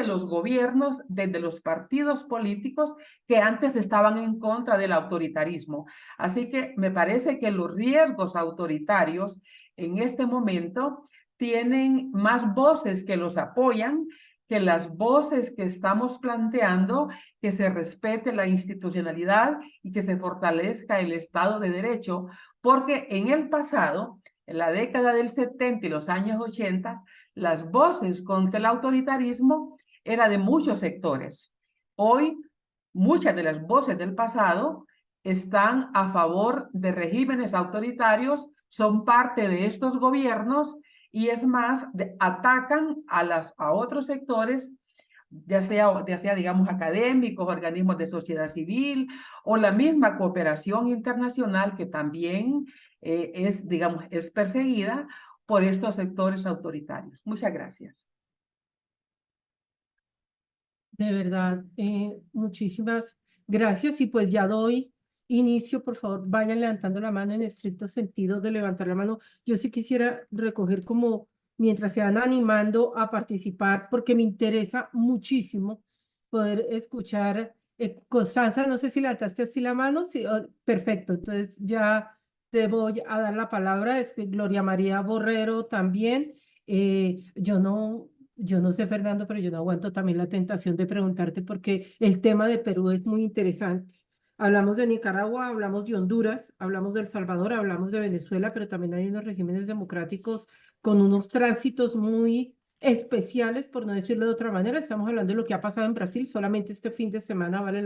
los gobiernos, desde los partidos políticos que antes estaban en contra del autoritarismo. Así que me parece que los riesgos autoritarios en este momento tienen más voces que los apoyan que las voces que estamos planteando, que se respete la institucionalidad y que se fortalezca el Estado de Derecho, porque en el pasado, en la década del 70 y los años 80, las voces contra el autoritarismo eran de muchos sectores. Hoy, muchas de las voces del pasado están a favor de regímenes autoritarios, son parte de estos gobiernos, y es más, atacan a otros sectores, ya sea, digamos, académicos, organismos de sociedad civil, o la misma cooperación internacional que también es perseguida por estos sectores autoritarios. Muchas gracias. De verdad, muchísimas gracias. Y pues ya doy inicio. Por favor, vayan levantando la mano en estricto sentido de levantar la mano. Yo sí quisiera recoger como mientras se van animando a participar, porque me interesa muchísimo poder escuchar. Constanza, no sé si levantaste así la mano. Sí, perfecto. Entonces ya te voy a dar la palabra. Es que Gloria María Borrero también. Yo no sé, Fernando, pero yo no aguanto también la tentación de preguntarte porque el tema de Perú es muy interesante. Hablamos de Nicaragua, hablamos de Honduras, hablamos de El Salvador, hablamos de Venezuela, pero también hay unos regímenes democráticos con unos tránsitos muy especiales, por no decirlo de otra manera. Estamos hablando de lo que ha pasado en Brasil. Solamente este fin de semana vale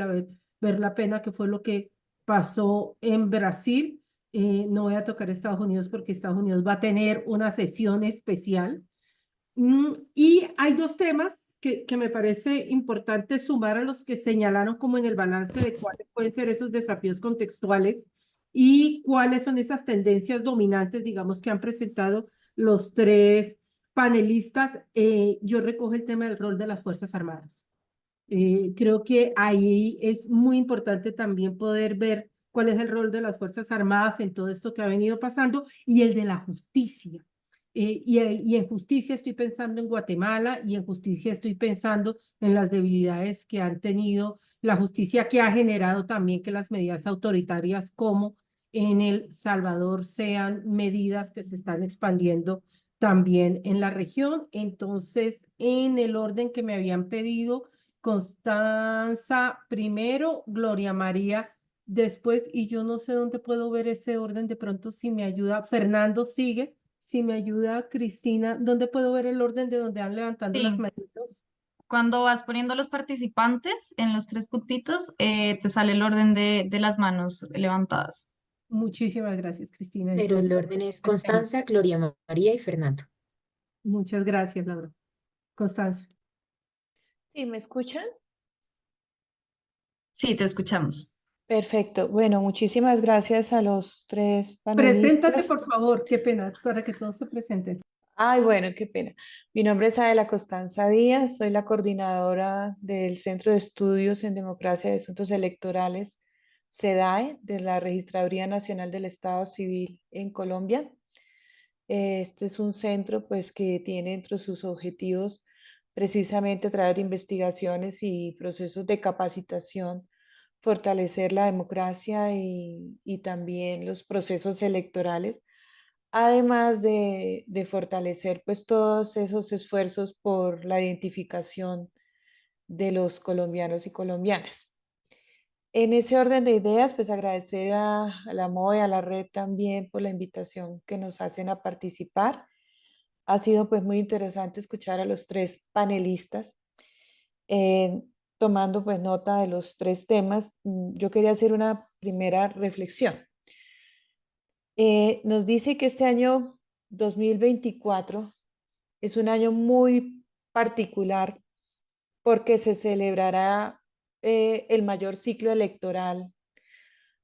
ver la pena que fue lo que pasó en Brasil. No voy a tocar Estados Unidos porque Estados Unidos va a tener una sesión especial. Y hay dos temas que me parece importante sumar a los que señalaron como en el balance de cuáles pueden ser esos desafíos contextuales y cuáles son esas tendencias dominantes, digamos, que han presentado los tres panelistas. Yo recojo el tema del rol de las Fuerzas Armadas. Creo que ahí es muy importante también poder ver cuál es el rol de las Fuerzas Armadas en todo esto que ha venido pasando y el de la justicia. Y en justicia estoy pensando en Guatemala, y en justicia estoy pensando en las debilidades que han tenido la justicia, que ha generado también que las medidas autoritarias como en El Salvador sean medidas que se están expandiendo también en la región. Entonces, en el orden que me habían pedido, Constanza primero, Gloria María después, y yo no sé dónde puedo ver ese orden. De pronto, si me ayuda, Fernando sigue. Si me ayuda Cristina, ¿dónde puedo ver el orden de donde van levantando las Sí, manitos? cuando vas poniendo los participantes en los tres puntitos, te sale el orden de las manos levantadas. Muchísimas gracias, Cristina. Pero el Entonces, orden es empecemos. Constanza, Gloria María y Fernando. Muchas gracias, Laura. Constanza. ¿Sí me escuchan? Sí, te escuchamos. Perfecto. Bueno, muchísimas gracias a los tres Preséntate, panelistas. por favor. Qué pena, para que todos se presenten. Ay, bueno, qué pena. Mi nombre es Adela Constanza Díaz, soy la coordinadora del Centro de Estudios en Democracia y Asuntos Electorales, CEDAE, de la Registraduría Nacional del Estado Civil en Colombia. Este es un centro pues que tiene entre sus objetivos precisamente a través de investigaciones y procesos de capacitación, fortalecer la democracia y también los procesos electorales, además de fortalecer pues todos esos esfuerzos por la identificación de los colombianos y colombianas. En ese orden de ideas, pues agradecer a la MOE, a la red también por la invitación que nos hacen a participar. Ha sido pues muy interesante escuchar a los tres panelistas, eh, tomando pues nota de los tres temas. Yo quería hacer una primera reflexión. Nos dice que este año 2024 es un año muy particular porque se celebrará el mayor ciclo electoral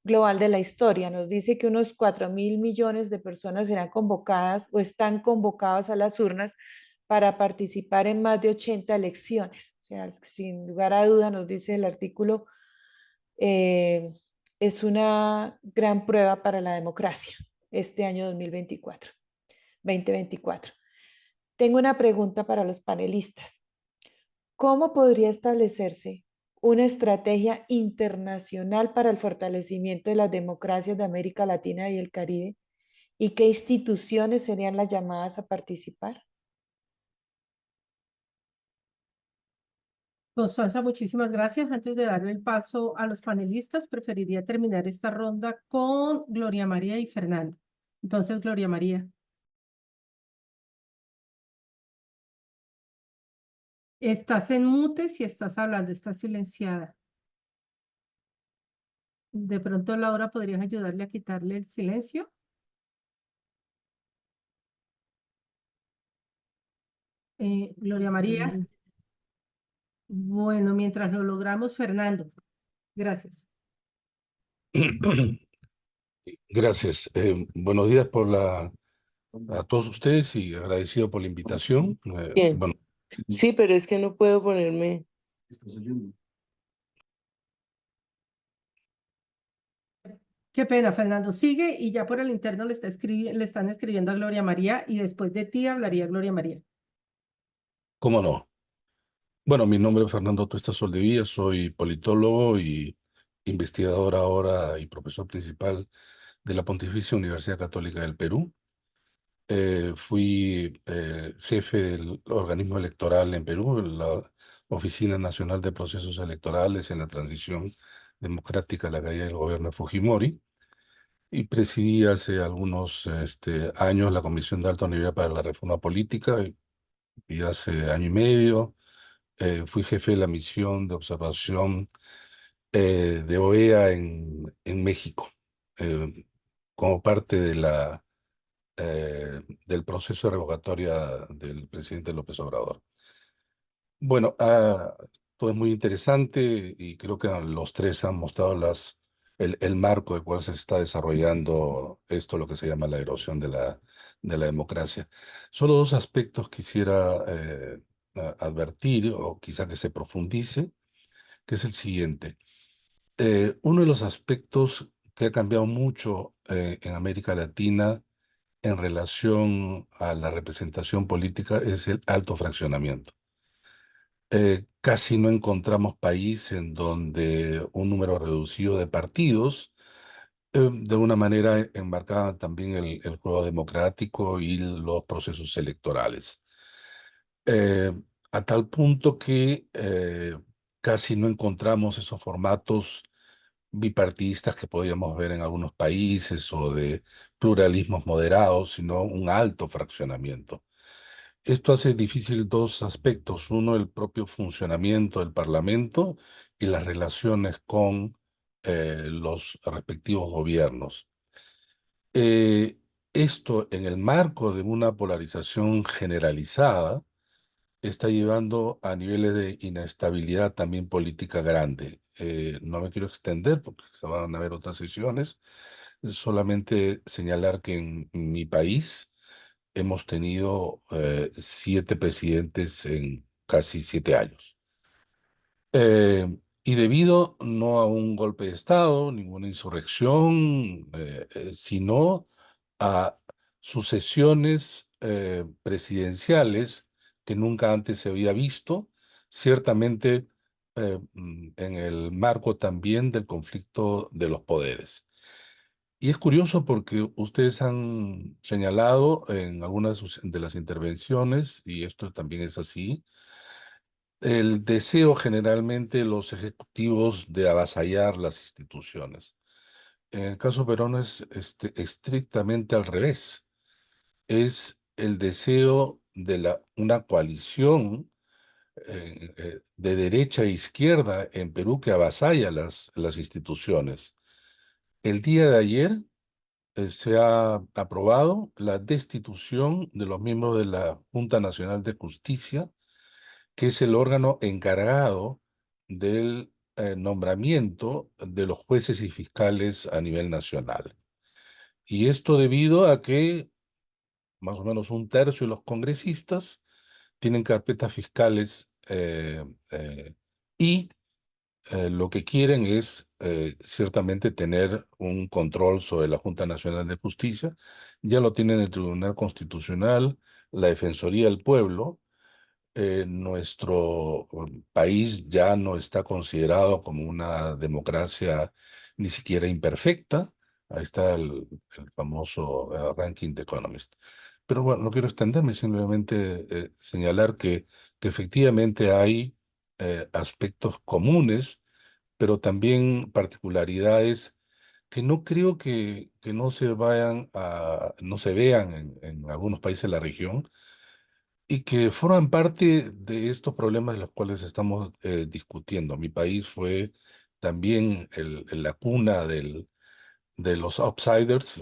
global de la historia. Nos dice que unos 4.000 millones de personas serán convocadas o están convocadas a las urnas para participar en más de 80 elecciones. O sea, sin lugar a duda, nos dice el artículo, eh, es una gran prueba para la democracia este año 2024. Tengo una pregunta para los panelistas. ¿Cómo podría establecerse una estrategia internacional para el fortalecimiento de las democracias de América Latina y el Caribe? ¿Y qué instituciones serían las llamadas a participar? Constanza, muchísimas gracias. Antes de darle el paso a los panelistas, preferiría terminar esta ronda con Gloria María y Fernando. Entonces, Gloria María. Estás en mute si estás hablando, estás silenciada. De pronto, Laura, ¿podrías ayudarle a quitarle el silencio? Gloria María. Bueno, mientras lo logramos, Fernando. Gracias. Gracias. Buenos días a todos ustedes y agradecido por la invitación. Bien. Bueno, Sí, pero es que no puedo ponerme. Qué pena, Fernando. Sigue y ya por el interno le están escribiendo a Gloria María y después de ti hablaría Gloria María. ¿cómo no? Bueno, mi nombre es Fernando Tuesta Soldevilla, soy politólogo y investigador ahora y profesor principal de la Pontificia Universidad Católica del Perú. Fui jefe del organismo electoral en Perú, la Oficina Nacional de Procesos Electorales en la transición democrática a la caída del gobierno de Fujimori. Y presidí hace algunos años la Comisión de Alto Nivel para la Reforma Política y hace año y medio fui jefe de la misión de observación de OEA en México, como parte de del proceso de revocatoria del presidente López Obrador. Bueno, todo es muy interesante y creo que los tres han mostrado el marco de cual se está desarrollando esto, lo que se llama la erosión de la democracia. Solo dos aspectos quisiera advertir o quizá que se profundice, que es el siguiente. Uno de los aspectos que ha cambiado mucho en América Latina en relación a la representación política es el alto fraccionamiento. Casi no encontramos país en donde un número reducido de partidos de una manera enmarcada también el juego democrático y los procesos electorales. Eh, a tal punto que casi no encontramos esos formatos bipartidistas que podíamos ver en algunos países o de pluralismos moderados, sino un alto fraccionamiento. Esto hace difícil dos aspectos. Uno, el propio funcionamiento del Parlamento y las relaciones con los respectivos gobiernos. Eh, Esto en el marco de una polarización generalizada está llevando a niveles de inestabilidad también política grande. No me quiero extender porque se van a ver otras sesiones, solamente señalar que en mi país hemos tenido 7 presidentes en casi 7 años. Y debido no a un golpe de Estado, ninguna insurrección, sino a sucesiones presidenciales que nunca antes se había visto, ciertamente en el marco también del conflicto de los poderes. Y es curioso porque ustedes han señalado en algunas de las intervenciones, y esto también es así, el deseo generalmente de los ejecutivos de avasallar las instituciones. En el caso Perón es estrictamente al revés. Es el deseo de una coalición de derecha e izquierda en Perú que avasalla las instituciones. El día de ayer se ha aprobado la destitución de los miembros de la Junta Nacional de Justicia, que es el órgano encargado del nombramiento de los jueces y fiscales a nivel nacional. Y esto debido a que más o menos un tercio de los congresistas tienen carpetas fiscales y lo que quieren es ciertamente tener un control sobre la Junta Nacional de Justicia. Ya lo tienen el Tribunal Constitucional, la Defensoría del Pueblo. Nuestro país ya no está considerado como una democracia ni siquiera imperfecta. Ahí está el famoso ranking de Economist. Pero bueno, no quiero extenderme, simplemente señalar que efectivamente hay aspectos comunes, pero también particularidades que no creo que no se no se vean en algunos países de la región y que forman parte de estos problemas de los cuales estamos discutiendo. Mi país fue también la cuna de los outsiders,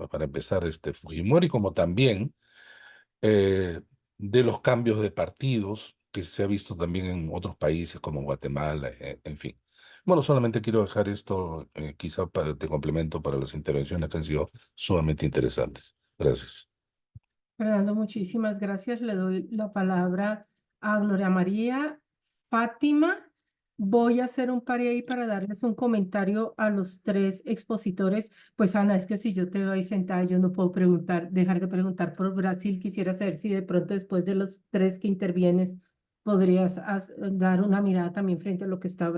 para empezar, Fujimori, como también de los cambios de partidos que se ha visto también en otros países como Guatemala, en fin. Bueno, solamente quiero dejar esto quizá de complemento para las intervenciones que han sido sumamente interesantes. Gracias. Fernando, muchísimas gracias. Le doy la palabra a Gloria María. Fátima, voy a hacer un par ahí para darles un comentario a los tres expositores. Pues Ana, es que si yo te veo ahí sentada, yo no puedo dejar de preguntar por Brasil. Quisiera saber si de pronto después de los tres que intervienes podrías dar una mirada también frente a lo que está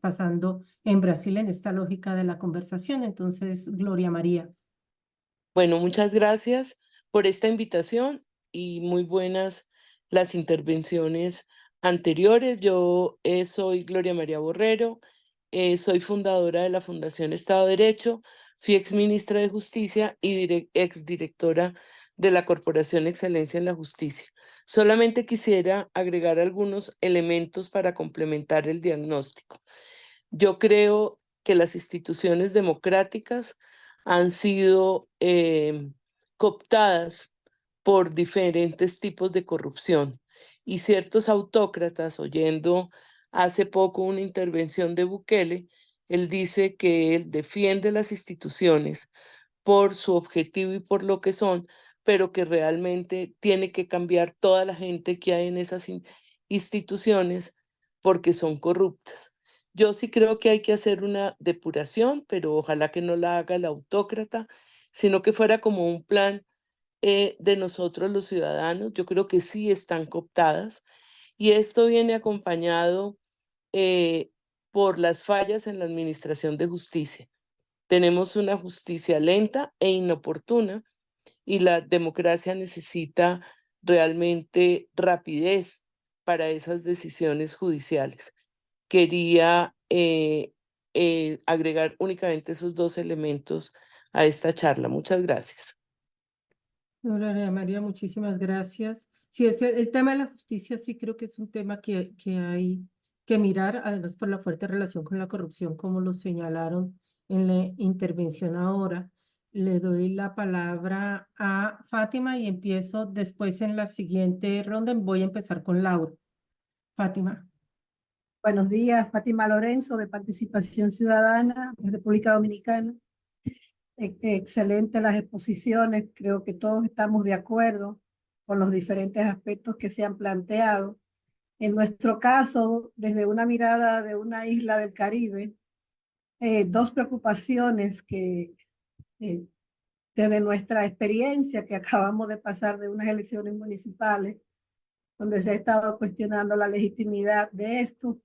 pasando en Brasil en esta lógica de la conversación. Entonces, Gloria María. Bueno, muchas gracias por esta invitación y muy buenas las intervenciones anteriores. Yo soy Gloria María Borrero, soy fundadora de la Fundación Estado de Derecho, fui exministra de Justicia y exdirectora de la Corporación Excelencia en la Justicia. Solamente quisiera agregar algunos elementos para complementar el diagnóstico. Yo creo que las instituciones democráticas han sido cooptadas por diferentes tipos de corrupción y ciertos autócratas, oyendo hace poco una intervención de Bukele, él dice que él defiende las instituciones por su objetivo y por lo que son, pero que realmente tiene que cambiar toda la gente que hay en esas instituciones porque son corruptas. Yo sí creo que hay que hacer una depuración, pero ojalá que no la haga el autócrata, sino que fuera como un plan de nosotros los ciudadanos. Yo creo que sí están cooptadas y esto viene acompañado eh, por las fallas en la administración de justicia. Tenemos una justicia lenta e inoportuna y la democracia necesita realmente rapidez para esas decisiones judiciales. Quería agregar únicamente esos dos elementos a esta charla. Muchas gracias. Gloria María, muchísimas gracias. Sí, el tema de la justicia sí creo que es un tema que hay que mirar, además por la fuerte relación con la corrupción, como lo señalaron en la intervención ahora. le doy la palabra a Fátima y empiezo después en la siguiente ronda. Voy a empezar con Laura. Fátima. Buenos días, Fátima Lorenzo de Participación Ciudadana de República Dominicana. Excelente las exposiciones, creo que todos estamos de acuerdo con los diferentes aspectos que se han planteado. En nuestro caso, desde una mirada de una isla del Caribe, dos preocupaciones que desde nuestra experiencia que acabamos de pasar de unas elecciones municipales, donde se ha estado cuestionando la legitimidad de esto,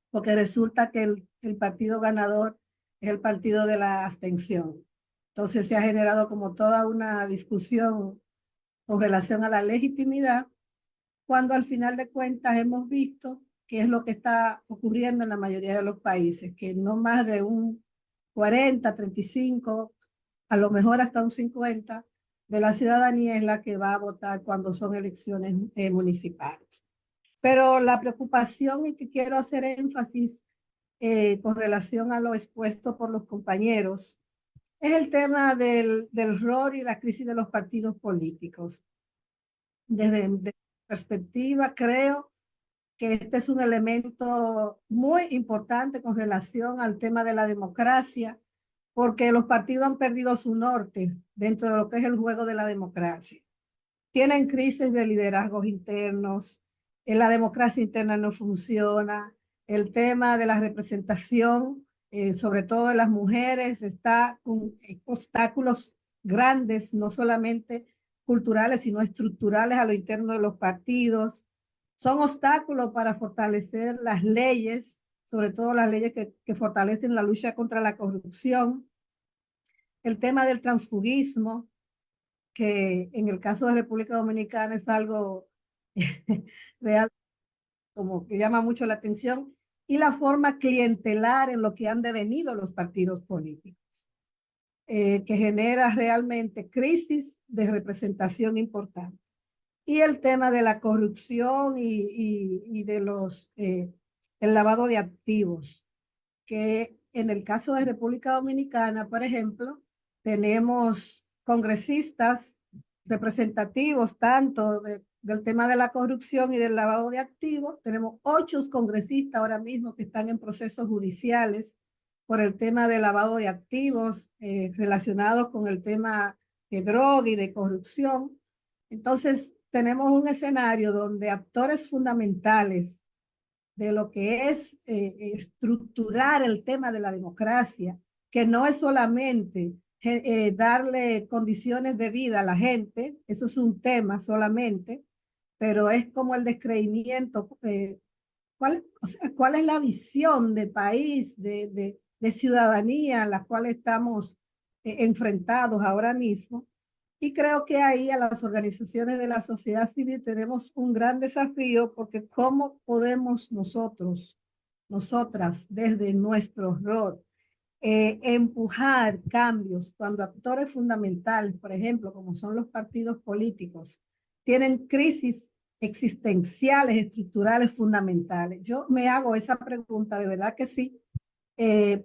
porque resulta que el partido ganador es el partido de la abstención. Entonces se ha generado como toda una discusión con relación a la legitimidad, cuando al final de cuentas hemos visto qué es lo que está ocurriendo en la mayoría de los países, que no más de un 40, 35, a lo mejor hasta un 50 de la ciudadanía es la que va a votar cuando son elecciones municipales. Pero la preocupación y que quiero hacer énfasis con relación a lo expuesto por los compañeros es el tema del rol y la crisis de los partidos políticos. Desde mi perspectiva, creo que este es un elemento muy importante con relación al tema de la democracia, porque los partidos han perdido su norte dentro de lo que es el juego de la democracia. Tienen crisis de liderazgos internos, la democracia interna no funciona, el tema de la representación, sobre todo de las mujeres, está con obstáculos grandes, no solamente culturales, sino estructurales a lo interno de los partidos. Son obstáculos para fortalecer las leyes, sobre todo las leyes que fortalecen la lucha contra la corrupción. El tema del transfugismo, que en el caso de República Dominicana es algo real, como que llama mucho la atención, y la forma clientelar en lo que han devenido los partidos políticos, que genera realmente crisis de representación importante. Y el tema de la corrupción y de el lavado de activos, que en el caso de República Dominicana, por ejemplo, tenemos congresistas representativos tanto del tema de la corrupción y del lavado de activos. Tenemos 8 congresistas ahora mismo que están en procesos judiciales por el tema de lavado de activos relacionados con el tema de droga y de corrupción. Entonces, tenemos un escenario donde actores fundamentales de lo que es estructurar el tema de la democracia, que no es solamente darle condiciones de vida a la gente, eso es un tema solamente, pero es como el descreimiento. ¿Cuál es la visión de país, de ciudadanía a la cual estamos enfrentados ahora mismo? Y creo que ahí a las organizaciones de la sociedad civil tenemos un gran desafío, porque ¿cómo podemos nosotras, desde nuestro rol, empujar cambios cuando actores fundamentales, por ejemplo, como son los partidos políticos, tienen crisis existenciales, estructurales, fundamentales? Yo me hago esa pregunta, de verdad que sí,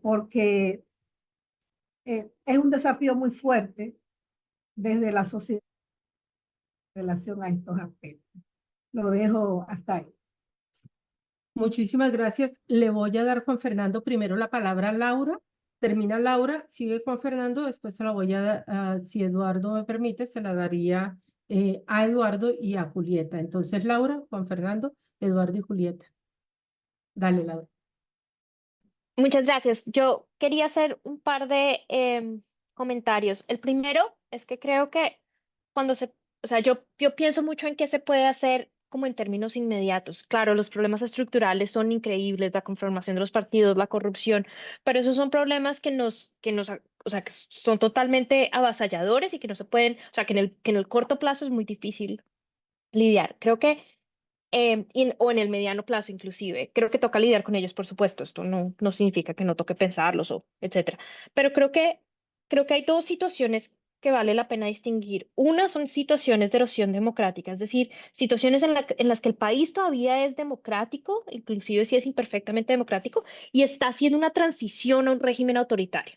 porque es un desafío muy fuerte desde la sociedad en relación a estos aspectos. Lo dejo hasta ahí. Muchísimas gracias. Le voy a dar, Juan Fernando, primero la palabra a Laura. Termina Laura, sigue Juan Fernando, después se la voy a dar, si Eduardo me permite, se la daría a Eduardo y a Julieta. Entonces, Laura, Juan Fernando, Eduardo y Julieta. Dale, Laura. Muchas gracias. Yo quería hacer un par de comentarios. El primero es que creo que o sea, yo pienso mucho en qué se puede hacer como en términos inmediatos. Claro, los problemas estructurales son increíbles, la conformación de los partidos, la corrupción, pero esos son problemas o sea, que son totalmente avasalladores y que no se pueden, o sea, que en el corto plazo es muy difícil lidiar. Creo que o en el mediano plazo inclusive. Creo que toca lidiar con ellos, por supuesto. Esto no significa que no toque pensarlos o etcétera. Pero creo que hay dos situaciones que vale la pena distinguir. Una son situaciones de erosión democrática, es decir, situaciones en las que el país todavía es democrático, inclusive si es imperfectamente democrático, y está haciendo una transición a un régimen autoritario,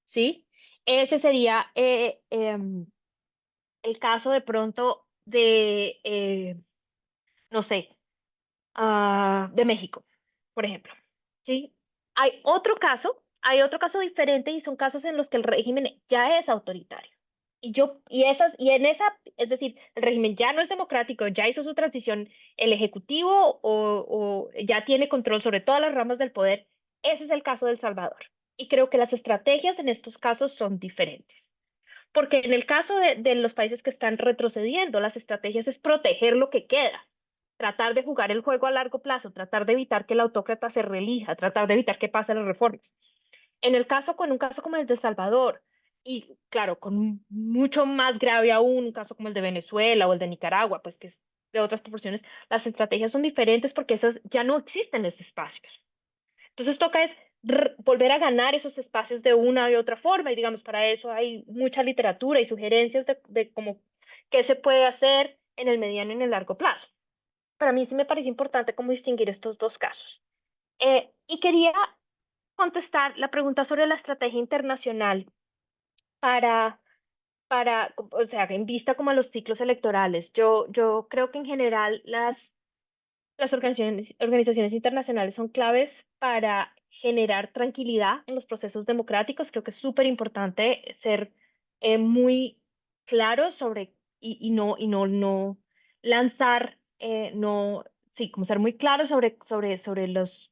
¿sí? Ese sería el caso de pronto de, no sé, de México, por ejemplo. ¿Sí? Hay otro caso diferente y son casos en los que el régimen ya es autoritario. Y en esa, es decir, el régimen ya no es democrático, ya hizo su transición, el ejecutivo o ya tiene control sobre todas las ramas del poder. Ese es el caso de El Salvador. Y creo que las estrategias en estos casos son diferentes. Porque en el caso de los países que están retrocediendo, las estrategias es proteger lo que queda, tratar de jugar el juego a largo plazo, tratar de evitar que el autócrata se reelija, tratar de evitar que pasen las reformas. Con un caso como el de El Salvador, y claro, con mucho más grave aún, un caso como el de Venezuela o el de Nicaragua, pues que es de otras proporciones, las estrategias son diferentes porque esas ya no existen esos espacios. Entonces toca es volver a ganar esos espacios de una y otra forma, y digamos, para eso hay mucha literatura y sugerencias de cómo qué se puede hacer en el mediano y en el largo plazo. Para mí sí me parece importante cómo distinguir estos dos casos. Y quería contestar la pregunta sobre la estrategia internacional para, o sea, en vista como a los ciclos electorales. Yo creo que en general las organizaciones internacionales son claves para generar tranquilidad en los procesos democráticos. Creo que es súper importante ser muy claro sobre no lanzar, no, sí, como ser muy claro sobre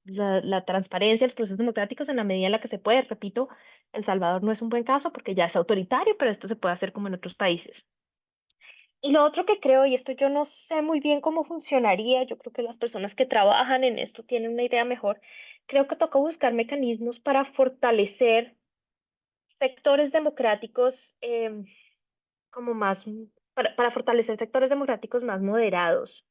la transparencia de los procesos democráticos en la medida en la que se puede. Repito, El Salvador no es un buen caso porque ya es autoritario, pero esto se puede hacer como en otros países. Y lo otro que creo, y esto yo no sé muy bien cómo funcionaría, yo creo que las personas que trabajan en esto tienen una idea mejor, creo que toca buscar mecanismos para fortalecer sectores democráticos como más, para fortalecer sectores democráticos más moderados,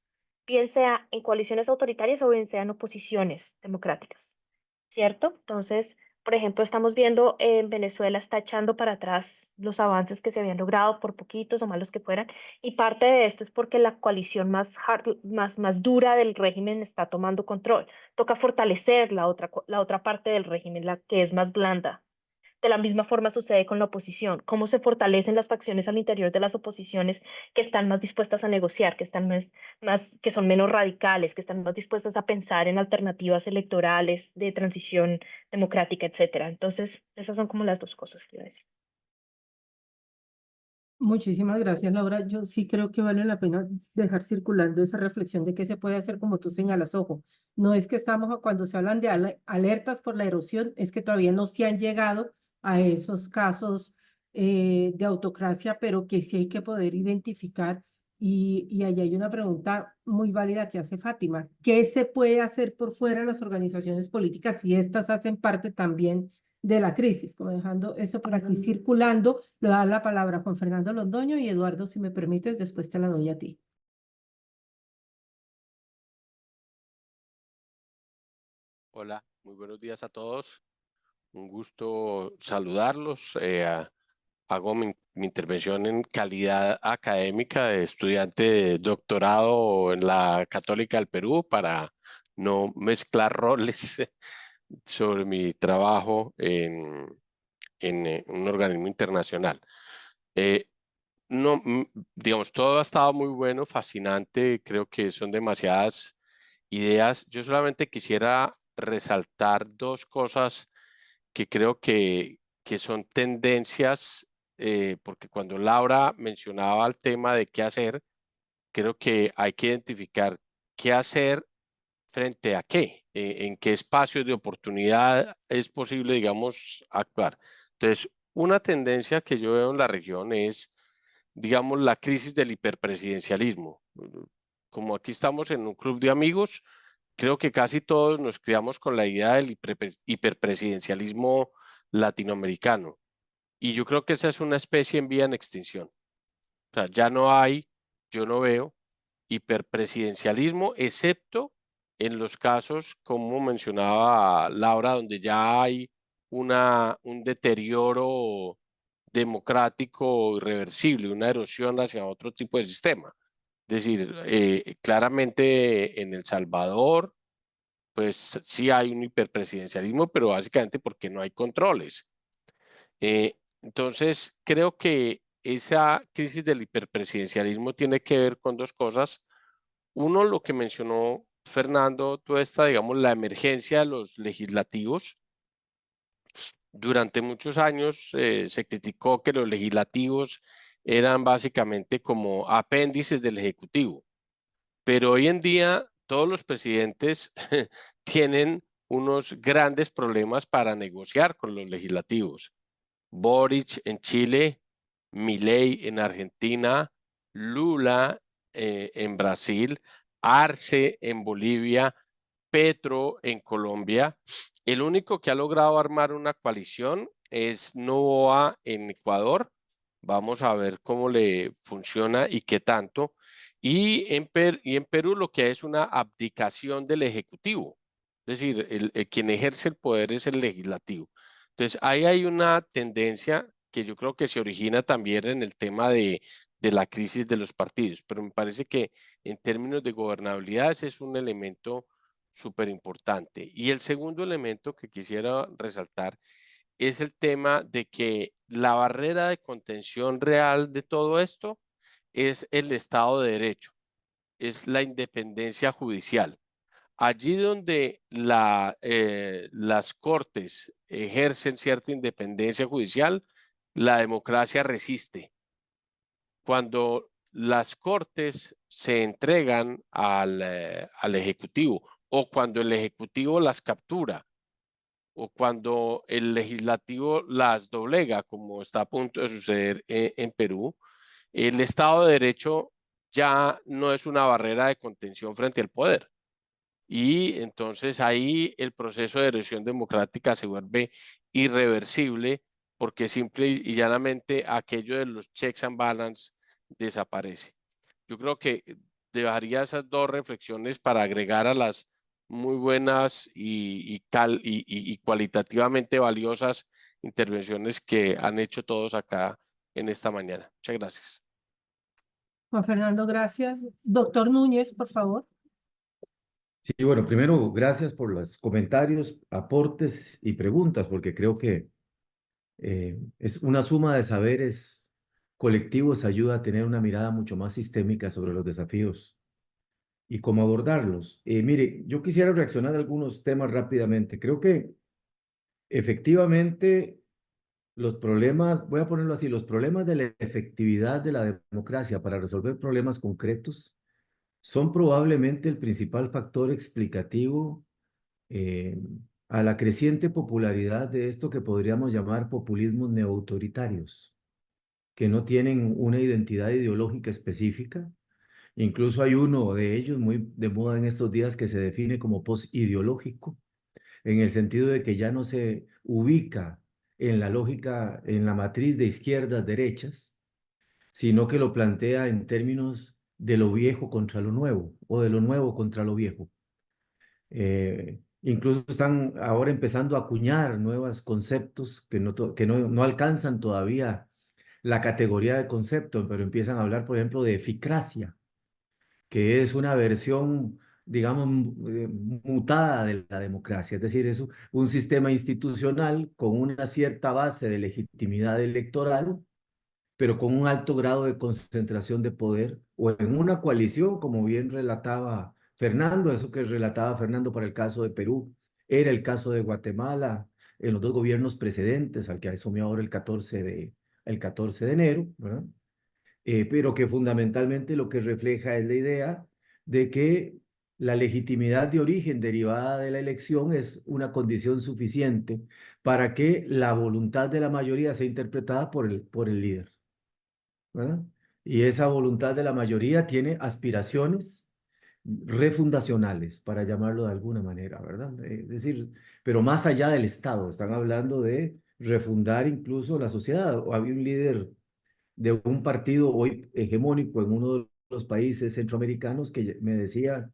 bien sea en coaliciones autoritarias o bien sea en oposiciones democráticas. ¿Cierto? Entonces, por ejemplo, estamos viendo en Venezuela está echando para atrás los avances que se habían logrado por poquitos o malos que fueran, y parte de esto es porque la coalición más dura del régimen está tomando control. Toca fortalecer la otra parte del régimen, la que es más blanda. De la misma forma sucede con la oposición. Cómo se fortalecen las facciones al interior de las oposiciones que están más dispuestas a negociar, que son menos radicales, que están más dispuestas a pensar en alternativas electorales de transición democrática, etcétera. Entonces, esas son como las dos cosas que iba a decir. Muchísimas gracias, Laura. Yo sí creo que vale la pena dejar circulando esa reflexión de qué se puede hacer, como tú señalas. Ojo, no es que cuando se hablan de alertas por la erosión, es que todavía no se han llegado a esos casos de autocracia, pero que sí hay que poder identificar. Y allí hay una pregunta muy válida que hace Fátima. ¿Qué se puede hacer por fuera de las organizaciones políticas si estas hacen parte también de la crisis? Como dejando esto por aquí circulando, le da la palabra a Juan Fernando Londoño, y Eduardo, si me permites, después te la doy a ti. Hola, muy buenos días a todos. Un gusto saludarlos. Hago mi intervención en calidad académica de estudiante de doctorado en la Católica del Perú para no mezclar roles sobre mi trabajo en un organismo internacional. No, digamos, todo ha estado muy bueno, fascinante. Creo que son demasiadas ideas. Yo solamente quisiera resaltar dos cosas que creo que son tendencias, porque cuando Laura mencionaba el tema de qué hacer, creo que hay que identificar qué hacer frente a qué, en qué espacios de oportunidad es posible, digamos, actuar. Entonces, una tendencia que yo veo en la región es, digamos, la crisis del hiperpresidencialismo. Como aquí estamos en un club de amigos, creo que casi todos nos criamos con la idea del hiperpresidencialismo latinoamericano. Y yo creo que esa es una especie en vía en extinción. O sea, ya no hay, yo no veo hiperpresidencialismo, excepto en los casos, como mencionaba Laura, donde ya hay un deterioro democrático irreversible, una erosión hacia otro tipo de sistema. Es decir, claramente en El Salvador, pues sí hay un hiperpresidencialismo, pero básicamente porque no hay controles. Entonces, creo que esa crisis del hiperpresidencialismo tiene que ver con dos cosas. Uno, lo que mencionó Fernando, toda esta, digamos, la emergencia de los legislativos. Durante muchos años se criticó que los legislativos eran básicamente como apéndices del Ejecutivo, pero hoy en día todos los presidentes tienen unos grandes problemas para negociar con los legislativos. Boric en Chile, Milei en Argentina, Lula en Brasil, Arce en Bolivia, Petro en Colombia. El único que ha logrado armar una coalición es Noboa en Ecuador. Vamos a ver cómo le funciona y qué tanto. Y en Perú lo que es una abdicación del Ejecutivo. Es decir, quien ejerce el poder es el legislativo. Entonces, ahí hay una tendencia que yo creo que se origina también en el tema de la crisis de los partidos, pero me parece que en términos de gobernabilidad ese es un elemento súper importante. Y el segundo elemento que quisiera resaltar es el tema de que la barrera de contención real de todo esto es el Estado de Derecho, es la independencia judicial. Allí donde las cortes ejercen cierta independencia judicial, la democracia resiste. Cuando las cortes se entregan al Ejecutivo o cuando el Ejecutivo las captura o cuando el legislativo las doblega, como está a punto de suceder en Perú, el Estado de Derecho ya no es una barrera de contención frente al poder. Y entonces ahí el proceso de erosión democrática se vuelve irreversible porque simple y llanamente aquello de los checks and balance desaparece. Yo creo que dejaría esas dos reflexiones para agregar a las muy buenas y cualitativamente valiosas intervenciones que han hecho todos acá en esta mañana. Muchas gracias. Juan Fernando, gracias. Doctor Núñez, por favor. Sí, bueno, primero, gracias por los comentarios, aportes y preguntas, porque creo que es una suma de saberes colectivos ayuda a tener una mirada mucho más sistémica sobre los desafíos y cómo abordarlos. Mire, yo quisiera reaccionar a algunos temas rápidamente. Creo que efectivamente los problemas, voy a ponerlo así, los problemas de la efectividad de la democracia para resolver problemas concretos son probablemente el principal factor explicativo a la creciente popularidad de esto que podríamos llamar populismos neoautoritarios, que no tienen una identidad ideológica específica. Incluso hay uno de ellos muy de moda en estos días que se define como postideológico, en el sentido de que ya no se ubica en la lógica, en la matriz de izquierdas, derechas, sino que lo plantea en términos de lo viejo contra lo nuevo o de lo nuevo contra lo viejo. Incluso están ahora empezando a acuñar nuevos conceptos que no alcanzan todavía la categoría de concepto, pero empiezan a hablar, por ejemplo, de eficracia, que es una versión, digamos, mutada de la democracia. Es decir, es un sistema institucional con una cierta base de legitimidad electoral, pero con un alto grado de concentración de poder, o en una coalición, como bien relataba Fernando, eso que relataba Fernando para el caso de Perú, era el caso de Guatemala en los dos gobiernos precedentes, al que asumió ahora el 14 de enero, ¿verdad? Pero que fundamentalmente lo que refleja es la idea de que la legitimidad de origen derivada de la elección es una condición suficiente para que la voluntad de la mayoría sea interpretada por el líder, ¿verdad? Y esa voluntad de la mayoría tiene aspiraciones refundacionales, para llamarlo de alguna manera, ¿verdad? Es decir, pero más allá del Estado, están hablando de refundar incluso la sociedad. Había un líder de un partido hoy hegemónico en uno de los países centroamericanos que me decía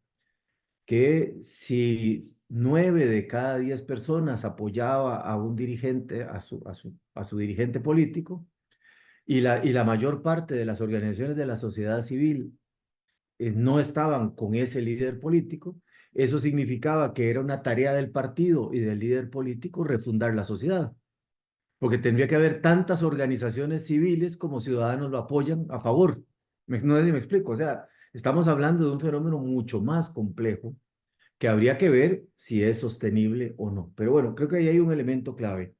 que si 9 de cada 10 personas apoyaba a un dirigente, a su dirigente político, y la mayor parte de las organizaciones de la sociedad civil no estaban con ese líder político, eso significaba que era una tarea del partido y del líder político refundar la sociedad. porque tendría que haber tantas organizaciones civiles como ciudadanos lo apoyan a favor. No sé si me explico, o sea, estamos hablando de un fenómeno mucho más complejo que habría que ver si es sostenible o no. Pero bueno, creo que ahí hay un elemento clave.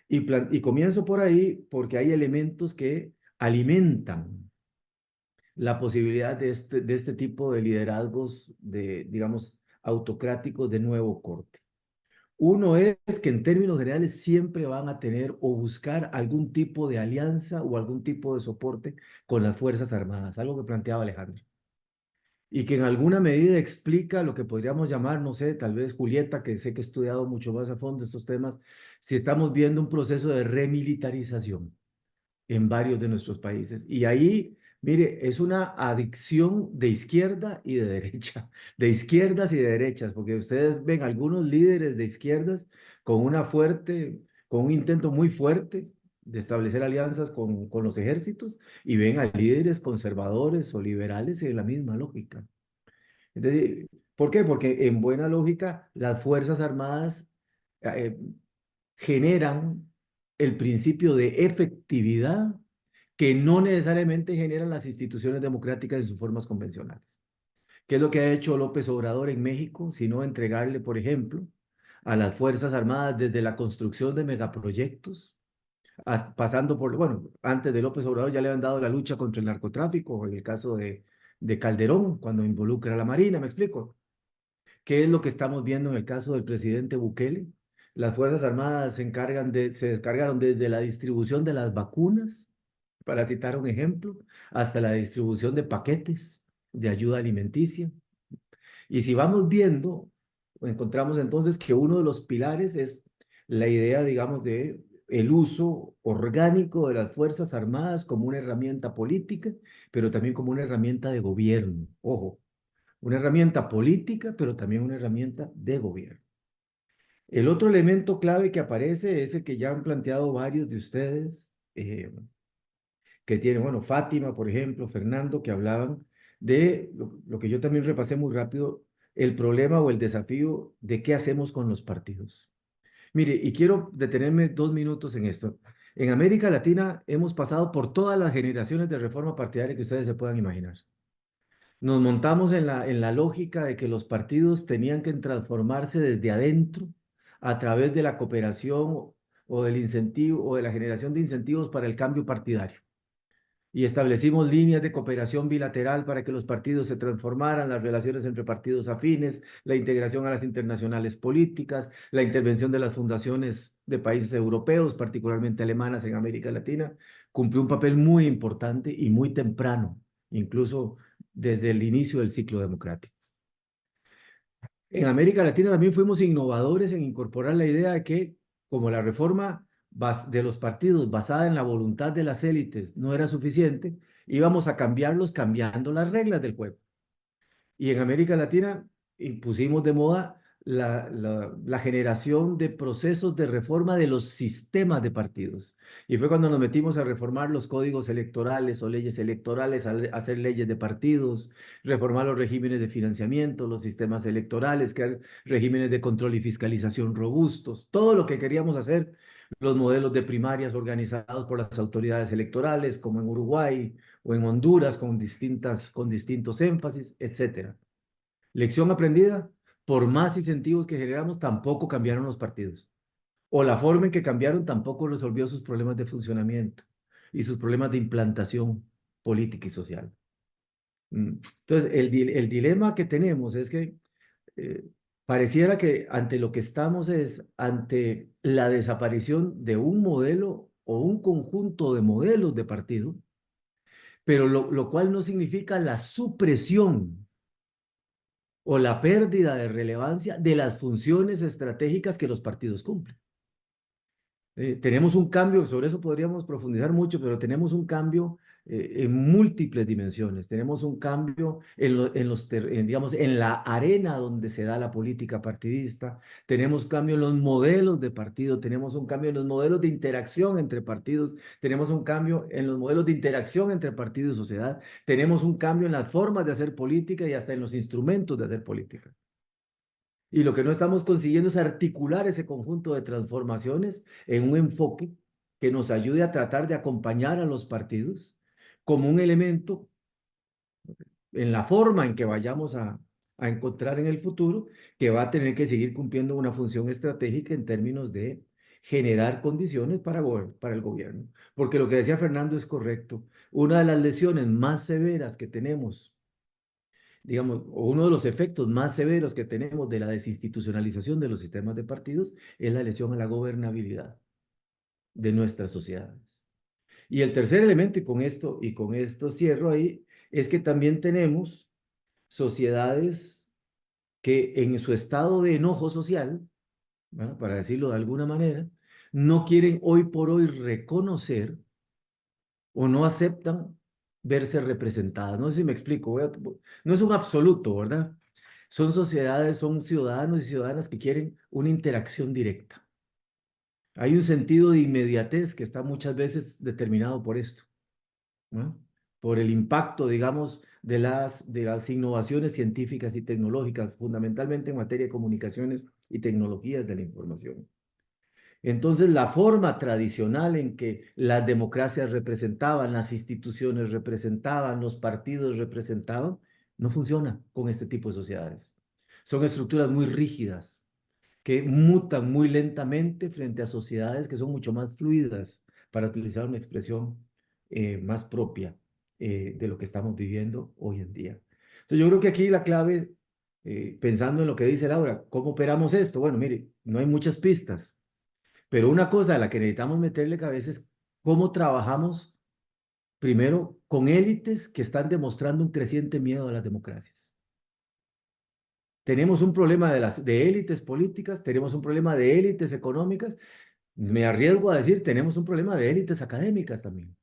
Y comienzo por ahí porque hay elementos que alimentan la posibilidad de este tipo de liderazgos, digamos, autocráticos de nuevo corte. Uno es que en términos generales siempre van a tener o buscar algún tipo de alianza o algún tipo de soporte con las Fuerzas Armadas, algo que planteaba Alejandro. Y que en alguna medida explica lo que podríamos llamar, no sé, tal vez Julieta, que sé que ha estudiado mucho más a fondo estos temas, si estamos viendo un proceso de remilitarización en varios de nuestros países. Y ahí, mire, es una adicción de izquierda y de derecha, de izquierdas y de derechas, porque ustedes ven algunos líderes de izquierdas con un intento muy fuerte de establecer alianzas con los ejércitos y ven a líderes conservadores o liberales en la misma lógica. Entonces, ¿por qué? Porque en buena lógica las Fuerzas Armadas eh, generan el principio de efectividad que no necesariamente generan las instituciones democráticas en sus formas convencionales. ¿Qué es lo que ha hecho López Obrador en México? Sino entregarle, por ejemplo, a las Fuerzas Armadas desde la construcción de megaproyectos, pasando por, bueno, antes de López Obrador ya le han dado la lucha contra el narcotráfico, en el caso de Calderón, cuando involucra a la Marina, ¿me explico? ¿Qué es lo que estamos viendo en el caso del presidente Bukele? Las Fuerzas Armadas se descargaron desde la distribución de las vacunas, para citar un ejemplo, hasta la distribución de paquetes de ayuda alimenticia. Y si vamos viendo, encontramos entonces que uno de los pilares es la idea, digamos, de el uso orgánico de las Fuerzas Armadas como una herramienta política, pero también como una herramienta de gobierno. Ojo, una herramienta política, pero también una herramienta de gobierno. El otro elemento clave que aparece es el que ya han planteado varios de ustedes, que tienen, bueno, Fátima, por ejemplo, Fernando, que hablaban de lo que yo también repasé muy rápido, el problema o el desafío de qué hacemos con los partidos. Mire, y quiero detenerme 2 minutos en esto. En América Latina hemos pasado por todas las generaciones de reforma partidaria que ustedes se puedan imaginar. Nos montamos en la lógica de que los partidos tenían que transformarse desde adentro a través de la cooperación o del incentivo o de la generación de incentivos para el cambio partidario. Y establecimos líneas de cooperación bilateral para que los partidos se transformaran, las relaciones entre partidos afines, la integración a las internacionales políticas, la intervención de las fundaciones de países europeos, particularmente alemanas en América Latina, cumplió un papel muy importante y muy temprano, incluso desde el inicio del ciclo democrático. En América Latina también fuimos innovadores en incorporar la idea de que, como la reforma de los partidos basada en la voluntad de las élites no era suficiente, íbamos a cambiarlos cambiando las reglas del juego. Y en América Latina impusimos de moda la generación de procesos de reforma de los sistemas de partidos. Y fue cuando nos metimos a reformar los códigos electorales o leyes electorales, a hacer leyes de partidos, reformar los regímenes de financiamiento, los sistemas electorales, crear regímenes de control y fiscalización robustos, todo lo que queríamos hacer, los modelos de primarias organizados por las autoridades electorales, como en Uruguay o en Honduras, con distintos énfasis, etcétera. Lección aprendida, por más incentivos que generamos, tampoco cambiaron los partidos. O la forma en que cambiaron tampoco resolvió sus problemas de funcionamiento y sus problemas de implantación política y social. Entonces, el dilema que tenemos es que pareciera que ante lo que estamos es ante la desaparición de un modelo o un conjunto de modelos de partido, pero lo cual no significa la supresión o la pérdida de relevancia de las funciones estratégicas que los partidos cumplen. Tenemos un cambio, sobre eso podríamos profundizar mucho, pero tenemos un cambio en múltiples dimensiones. Tenemos un cambio digamos, en la arena donde se da la política partidista. Tenemos un cambio en los modelos de partido. Tenemos un cambio en los modelos de interacción entre partidos. Tenemos un cambio en los modelos de interacción entre partido y sociedad. Tenemos un cambio en las formas de hacer política y hasta en los instrumentos de hacer política. Y lo que no estamos consiguiendo es articular ese conjunto de transformaciones en un enfoque que nos ayude a tratar de acompañar a los partidos como un elemento en la forma en que vayamos a encontrar en el futuro, que va a tener que seguir cumpliendo una función estratégica en términos de generar condiciones para el gobierno. Porque lo que decía Fernando es correcto. Una de las lesiones más severas que tenemos, digamos, o uno de los efectos más severos que tenemos de la desinstitucionalización de los sistemas de partidos es la lesión a la gobernabilidad de nuestras sociedades. Y el tercer elemento, y con esto cierro ahí, es que también tenemos sociedades que en su estado de enojo social, ¿verdad?, para decirlo de alguna manera, no quieren hoy por hoy reconocer o no aceptan verse representadas. No sé si me explico, no es un absoluto, ¿verdad? Son sociedades, son ciudadanos y ciudadanas que quieren una interacción directa. Hay un sentido de inmediatez que está muchas veces determinado por esto, ¿no?, por el impacto, digamos, de las innovaciones científicas y tecnológicas, fundamentalmente en materia de comunicaciones y tecnologías de la información. Entonces, la forma tradicional en que las democracias representaban, las instituciones representaban, los partidos representaban, no funciona con este tipo de sociedades. Son estructuras muy rígidas, que mutan muy lentamente frente a sociedades que son mucho más fluidas, para utilizar una expresión más propia de lo que estamos viviendo hoy en día. Entonces, yo creo que aquí la clave, pensando en lo que dice Laura, ¿cómo operamos esto? Bueno, mire, no hay muchas pistas, pero una cosa a la que necesitamos meterle cabeza es cómo trabajamos primero con élites que están demostrando un creciente miedo a las democracias. Tenemos un problema de élites políticas, tenemos un problema de élites económicas, me arriesgo a decir, tenemos un problema de élites académicas también.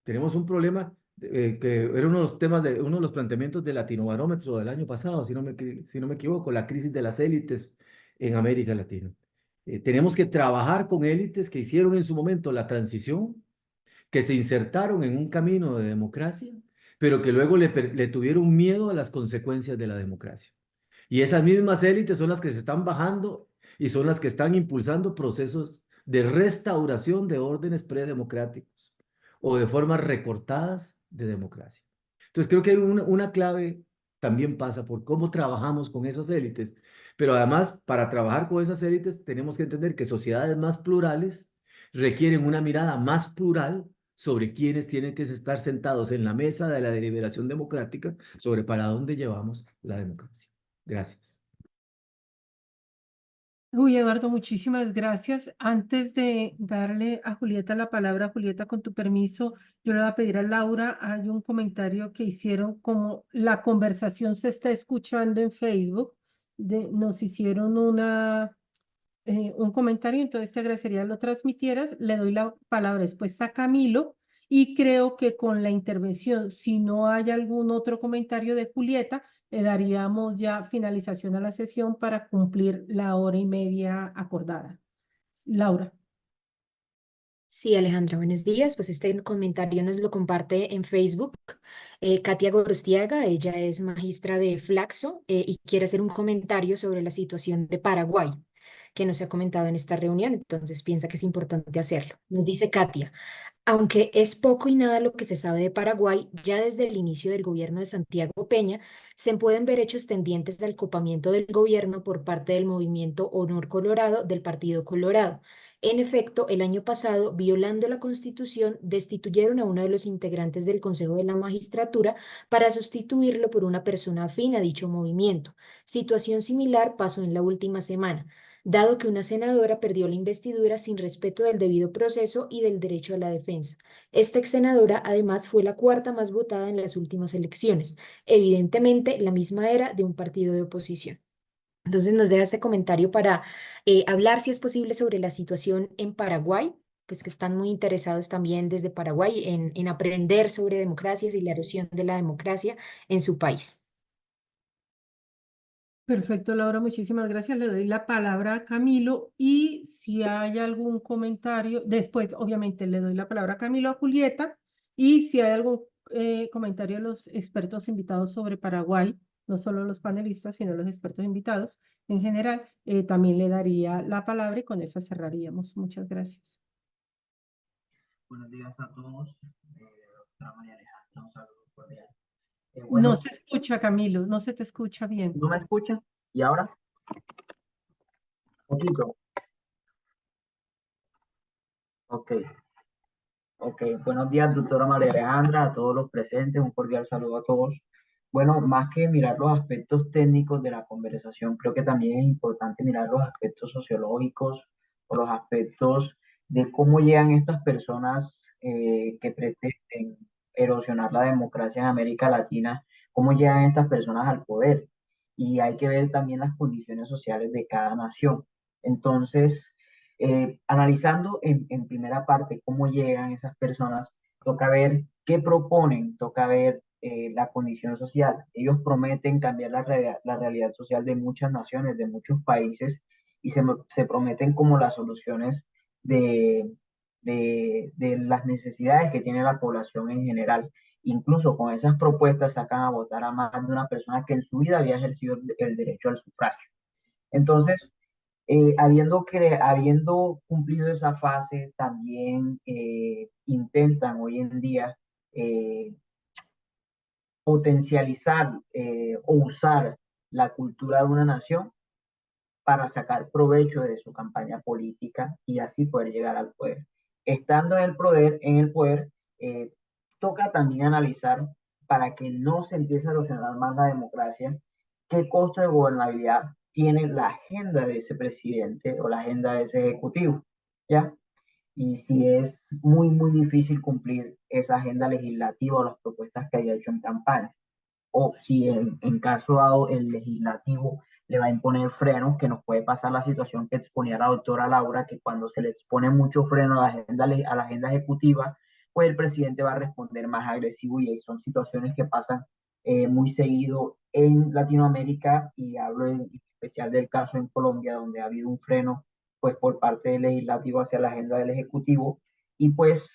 Tenemos un problema que era uno de los temas, uno de los planteamientos del Latinobarómetro del año pasado, si no me equivoco, la crisis de las élites en América Latina. Tenemos que trabajar con élites que hicieron en su momento la transición, que se insertaron en un camino de democracia, pero que luego le tuvieron miedo a las consecuencias de la democracia. Y esas mismas élites son las que se están bajando y son las que están impulsando procesos de restauración de órdenes predemocráticos o de formas recortadas de democracia. Entonces creo que una clave también pasa por cómo trabajamos con esas élites, pero además para trabajar con esas élites tenemos que entender que sociedades más plurales requieren una mirada más plural sobre quienes tienen que estar sentados en la mesa de la deliberación democrática sobre para dónde llevamos la democracia. Gracias. Uy, Eduardo, muchísimas gracias. Antes de darle a Julieta la palabra, Julieta, con tu permiso, yo le voy a pedir a Laura, hay un comentario que hicieron como la conversación se está escuchando en Facebook, nos hicieron un comentario, entonces te agradecería lo transmitieras. Le doy la palabra después a Camilo y creo que con la intervención, si no hay algún otro comentario de Julieta, le daríamos ya finalización a la sesión para cumplir la hora y media acordada. Laura. Sí, Alejandra, buenos días. Pues este comentario nos lo comparte en Facebook Katia Gorostiaga. Ella es magistra de Flaxo y quiere hacer un comentario sobre la situación de Paraguay, que no se ha comentado en esta reunión, entonces piensa que es importante hacerlo. Nos dice Katia: aunque es poco y nada lo que se sabe de Paraguay, ya desde el inicio del gobierno de Santiago Peña se pueden ver hechos tendientes al copamiento del gobierno por parte del movimiento Honor Colorado del Partido Colorado. En efecto, el año pasado, violando la Constitución, destituyeron a uno de los integrantes del Consejo de la Magistratura para sustituirlo por una persona afín a dicho movimiento. Situación similar pasó en la última semana, dado que una senadora perdió la investidura sin respeto del debido proceso y del derecho a la defensa. Esta ex senadora, además, fue la cuarta más votada en las últimas elecciones. Evidentemente, la misma era de un partido de oposición. Entonces nos deja este comentario para hablar, si es posible, sobre la situación en Paraguay, pues que están muy interesados también desde Paraguay en aprender sobre democracias y la erosión de la democracia en su país. Perfecto, Laura, muchísimas gracias. Le doy la palabra a Camilo y si hay algún comentario, después obviamente le doy la palabra a Camilo, a Julieta, y si hay algún comentario a los expertos invitados sobre Paraguay, no solo los panelistas, sino los expertos invitados en general, también le daría la palabra y con esa cerraríamos. Muchas gracias. buenos días a todos. Doctora María Alejandra, un saludo cordial. No Bueno, se escucha, Camilo, no se te escucha bien. ¿no me escuchan? ¿Y ahora? Poquito. Ok. Ok, buenos días, doctora María Alejandra, a todos los presentes, un cordial saludo a todos. Bueno, más que mirar los aspectos técnicos de la conversación, creo que también es importante mirar los aspectos sociológicos o los aspectos de cómo llegan estas personas que pretenden erosionar la democracia en América Latina, cómo llegan estas personas al poder. Y hay que ver también las condiciones sociales de cada nación. Entonces, analizando en primera parte cómo llegan esas personas, toca ver qué proponen, toca ver la condición social. Ellos prometen cambiar la realidad social de muchas naciones, de muchos países, y se prometen como las soluciones de, de las necesidades que tiene la población en general. Incluso con esas propuestas sacan a votar a más de una persona que en su vida había ejercido el derecho al sufragio. Entonces, habiendo cumplido esa fase, también intentan hoy en día potencializar o usar la cultura de una nación para sacar provecho de su campaña política y así poder llegar al poder. Estando en el poder toca también analizar para que no se empiece a erosionar más la democracia, qué costo de gobernabilidad tiene la agenda de ese presidente o la agenda de ese ejecutivo, ¿ya? Y si es muy, muy difícil cumplir esa agenda legislativa o las propuestas que haya hecho en campaña, o si en caso dado el legislativo le va a imponer frenos, que nos puede pasar la situación que exponía la doctora Laura, que cuando se le expone mucho freno a la agenda ejecutiva, pues el presidente va a responder más agresivo y son situaciones que pasan muy seguido en Latinoamérica y hablo en especial del caso en Colombia, donde ha habido un freno pues por parte del legislativo hacia la agenda del ejecutivo y pues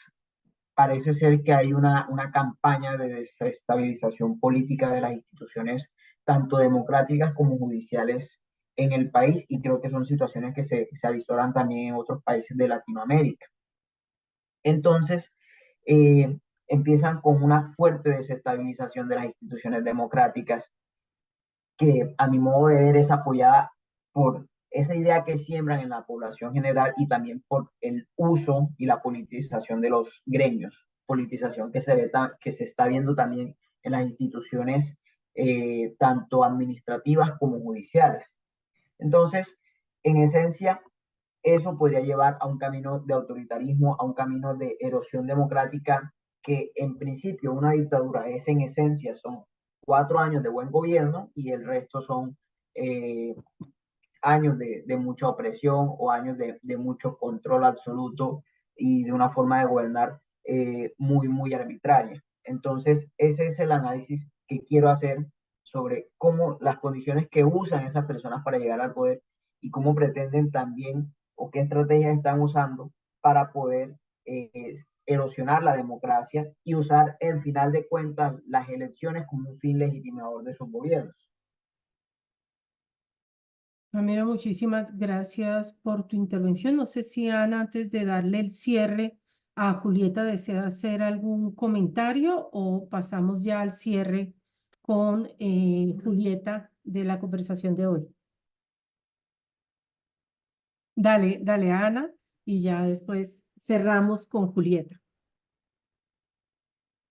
parece ser que hay una campaña de desestabilización política de las instituciones, tanto democráticas como judiciales en el país, y creo que son situaciones que se avisoran también en otros países de Latinoamérica. Entonces, empiezan con una fuerte desestabilización de las instituciones democráticas, que a mi modo de ver es apoyada por esa idea que siembran en la población general y también por el uso y la politización de los gremios, politización que se está viendo también en las instituciones tanto administrativas como judiciales. Entonces, en esencia, eso podría llevar a un camino de autoritarismo, a un camino de erosión democrática, que en principio una dictadura es en esencia, son 4 años de buen gobierno y el resto son años de mucha opresión o años de mucho control absoluto y de una forma de gobernar muy, muy arbitraria. Entonces, ese es el análisis que quiero hacer sobre cómo las condiciones que usan esas personas para llegar al poder y cómo pretenden también o qué estrategias están usando para poder erosionar la democracia y usar, en final de cuentas, las elecciones como un fin legitimador de sus gobiernos. Ramiro, muchísimas gracias por tu intervención. No sé si Ana, antes de darle el cierre a Julieta, desea hacer algún comentario o pasamos ya al cierre con Julieta de la conversación de hoy. Dale, Ana, y ya después cerramos con Julieta.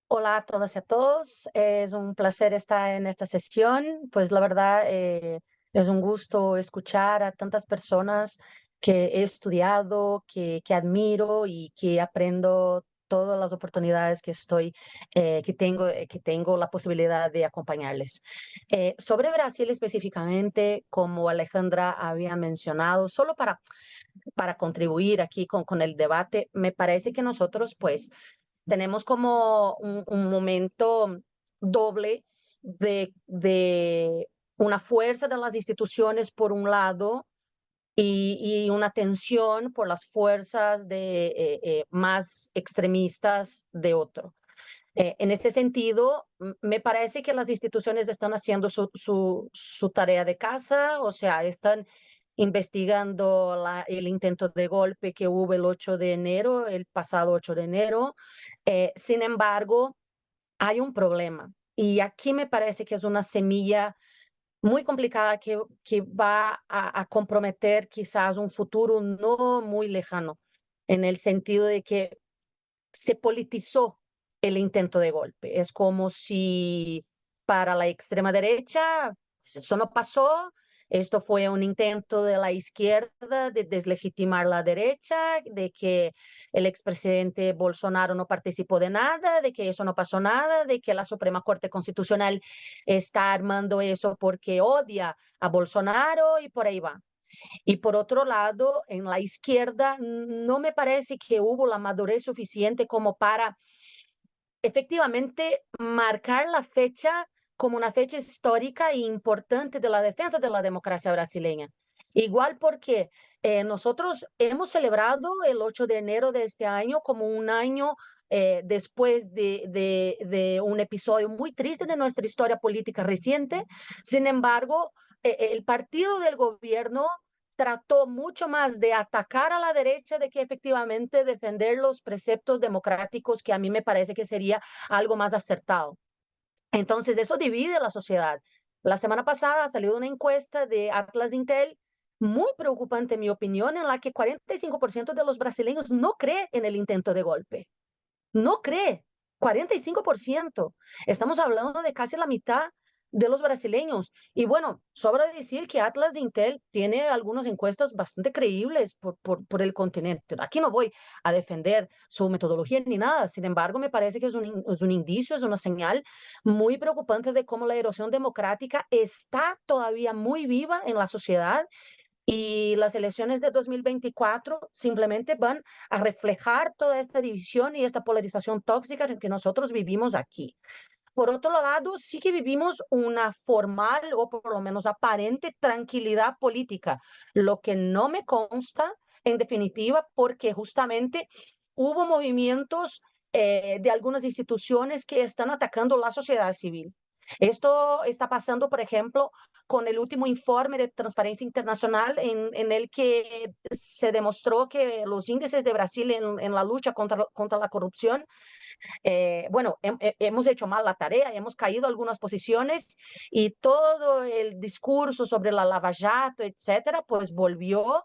Hola a todas y a todos. Es un placer estar en esta sesión. Pues la verdad es un gusto escuchar a tantas personas que he estudiado, que admiro y que aprendo todas las oportunidades que tengo la posibilidad de acompañarles. Sobre Brasil específicamente, como Alejandra había mencionado, solo para contribuir aquí con el debate, me parece que nosotros pues tenemos como un momento doble de una fuerza de las instituciones por un lado y una tensión por las fuerzas más extremistas de otro. En este sentido, me parece que las instituciones están haciendo su tarea de casa, o sea, están investigando el intento de golpe que hubo el 8 de enero, el pasado 8 de enero. Sin embargo, hay un problema. Y aquí me parece que es una semilla muy complicada que va a comprometer quizás un futuro no muy lejano, en el sentido de que se politizó el intento de golpe. Es como si para la extrema derecha eso no pasó, esto fue un intento de la izquierda de deslegitimar la derecha, de que el expresidente Bolsonaro no participó de nada, de que eso no pasó nada, de que la Suprema Corte Constitucional está armando eso porque odia a Bolsonaro y por ahí va. Y por otro lado, en la izquierda no me parece que hubo la madurez suficiente como para efectivamente marcar la fecha como una fecha histórica e importante de la defensa de la democracia brasileña. Igual porque nosotros hemos celebrado el 8 de enero de este año como un año después de un episodio muy triste de nuestra historia política reciente. Sin embargo, el partido del gobierno trató mucho más de atacar a la derecha de que efectivamente defender los preceptos democráticos, que a mí me parece que sería algo más acertado. Entonces, eso divide a la sociedad. La semana pasada ha salido una encuesta de Atlas Intel muy preocupante, en mi opinión, en la que 45% de los brasileños no cree en el intento de golpe. No cree. 45%. Estamos hablando de casi la mitad de los brasileños. Y bueno, sobra decir que Atlas Intel tiene algunas encuestas bastante creíbles por el continente. Aquí no voy a defender su metodología ni nada. Sin embargo, me parece que es un indicio, es una señal muy preocupante de cómo la erosión democrática está todavía muy viva en la sociedad. Y las elecciones de 2024 simplemente van a reflejar toda esta división y esta polarización tóxica que nosotros vivimos aquí. Por otro lado, sí que vivimos una formal o por lo menos aparente tranquilidad política, lo que no me consta en definitiva porque justamente hubo movimientos de algunas instituciones que están atacando la sociedad civil. Esto está pasando, por ejemplo, con el último informe de Transparencia Internacional en el que se demostró que los índices de Brasil en la lucha contra la corrupción, bueno, hemos hecho mal la tarea, hemos caído algunas posiciones y todo el discurso sobre la Lava Jato, etcétera, pues volvió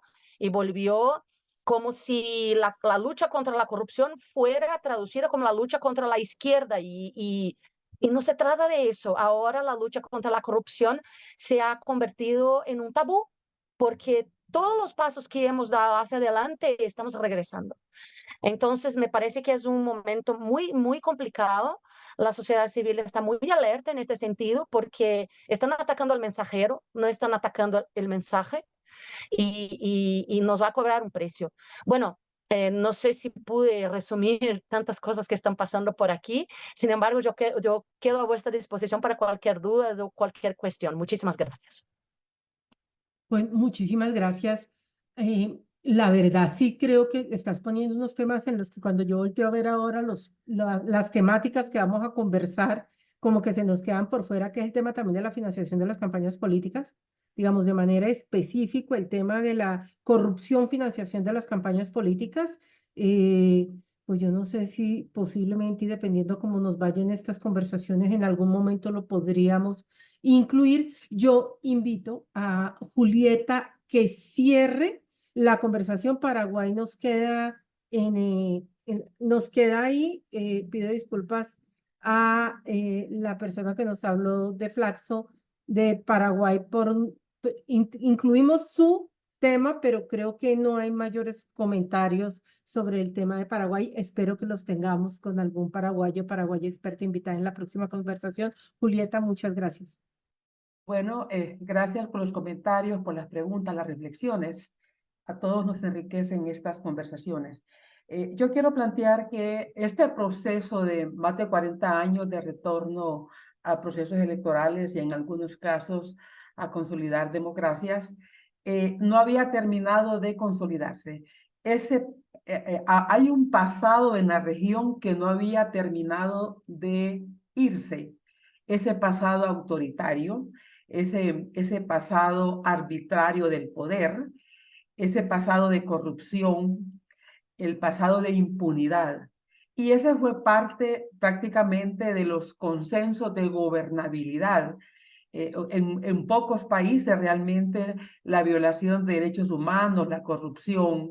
como si la lucha contra la corrupción fuera traducida como la lucha contra la izquierda y no se trata de eso. Ahora la lucha contra la corrupción se ha convertido en un tabú porque todos los pasos que hemos dado hacia adelante estamos regresando. Entonces, me parece que es un momento muy, muy complicado. La sociedad civil está muy alerta en este sentido porque están atacando al mensajero, no están atacando el mensaje y nos va a cobrar un precio. Bueno, no sé si pude resumir tantas cosas que están pasando por aquí. Sin embargo, yo quedo a vuestra disposición para cualquier duda o cualquier cuestión. Muchísimas gracias. Pues muchísimas gracias. La verdad, sí creo que estás poniendo unos temas en los que cuando yo volteo a ver ahora las temáticas que vamos a conversar, como que se nos quedan por fuera, que es el tema también de la financiación de las campañas políticas, digamos, de manera específica, el tema de la corrupción, financiación de las campañas políticas. Pues yo no sé si posiblemente, y dependiendo cómo nos vayan estas conversaciones, en algún momento lo podríamos incluir. Yo invito a Julieta que cierre la conversación. Paraguay nos queda nos queda ahí. Pido disculpas a la persona que nos habló de Flaxo de Paraguay incluimos su tema, pero creo que no hay mayores comentarios sobre el tema de Paraguay. Espero que los tengamos con algún paraguayo, paraguaya experta invitada en la próxima conversación. Julieta, muchas gracias. Bueno, gracias por los comentarios, por las preguntas, las reflexiones. A todos nos enriquecen estas conversaciones. Yo quiero plantear que este proceso de más de 40 años de retorno a procesos electorales y en algunos casos a consolidar democracias, no había terminado de consolidarse. Hay un pasado en la región que no había terminado de irse, ese pasado autoritario, ese pasado arbitrario del poder, ese pasado de corrupción, el pasado de impunidad. Y ese fue parte prácticamente de los consensos de gobernabilidad. En pocos países realmente la violación de derechos humanos, la corrupción,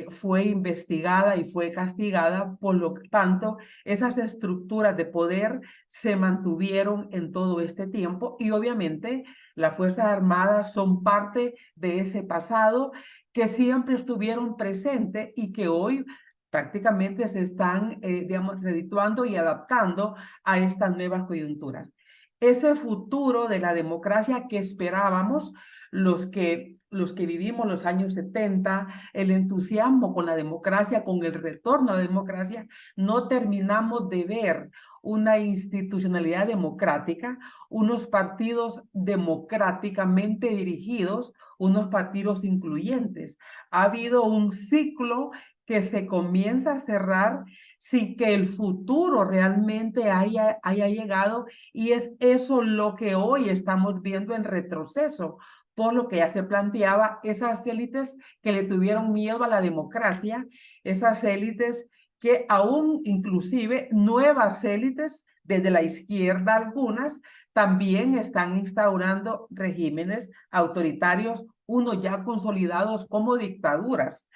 fue investigada y fue castigada. Por lo tanto, esas estructuras de poder se mantuvieron en todo este tiempo y obviamente las Fuerzas Armadas son parte de ese pasado que siempre estuvieron presentes y que hoy prácticamente se están, digamos, redituando y adaptando a estas nuevas coyunturas. Ese futuro de la democracia que esperábamos, los que vivimos los años 70, el entusiasmo con la democracia, con el retorno a la democracia, no terminamos de ver una institucionalidad democrática, unos partidos democráticamente dirigidos, unos partidos incluyentes. Ha habido un ciclo que se comienza a cerrar sin que el futuro realmente haya llegado, y es eso lo que hoy estamos viendo en retroceso, por lo que ya se planteaba, esas élites que le tuvieron miedo a la democracia, esas élites que aún inclusive nuevas élites, desde la izquierda algunas, también están instaurando regímenes autoritarios, unos ya consolidados como dictaduras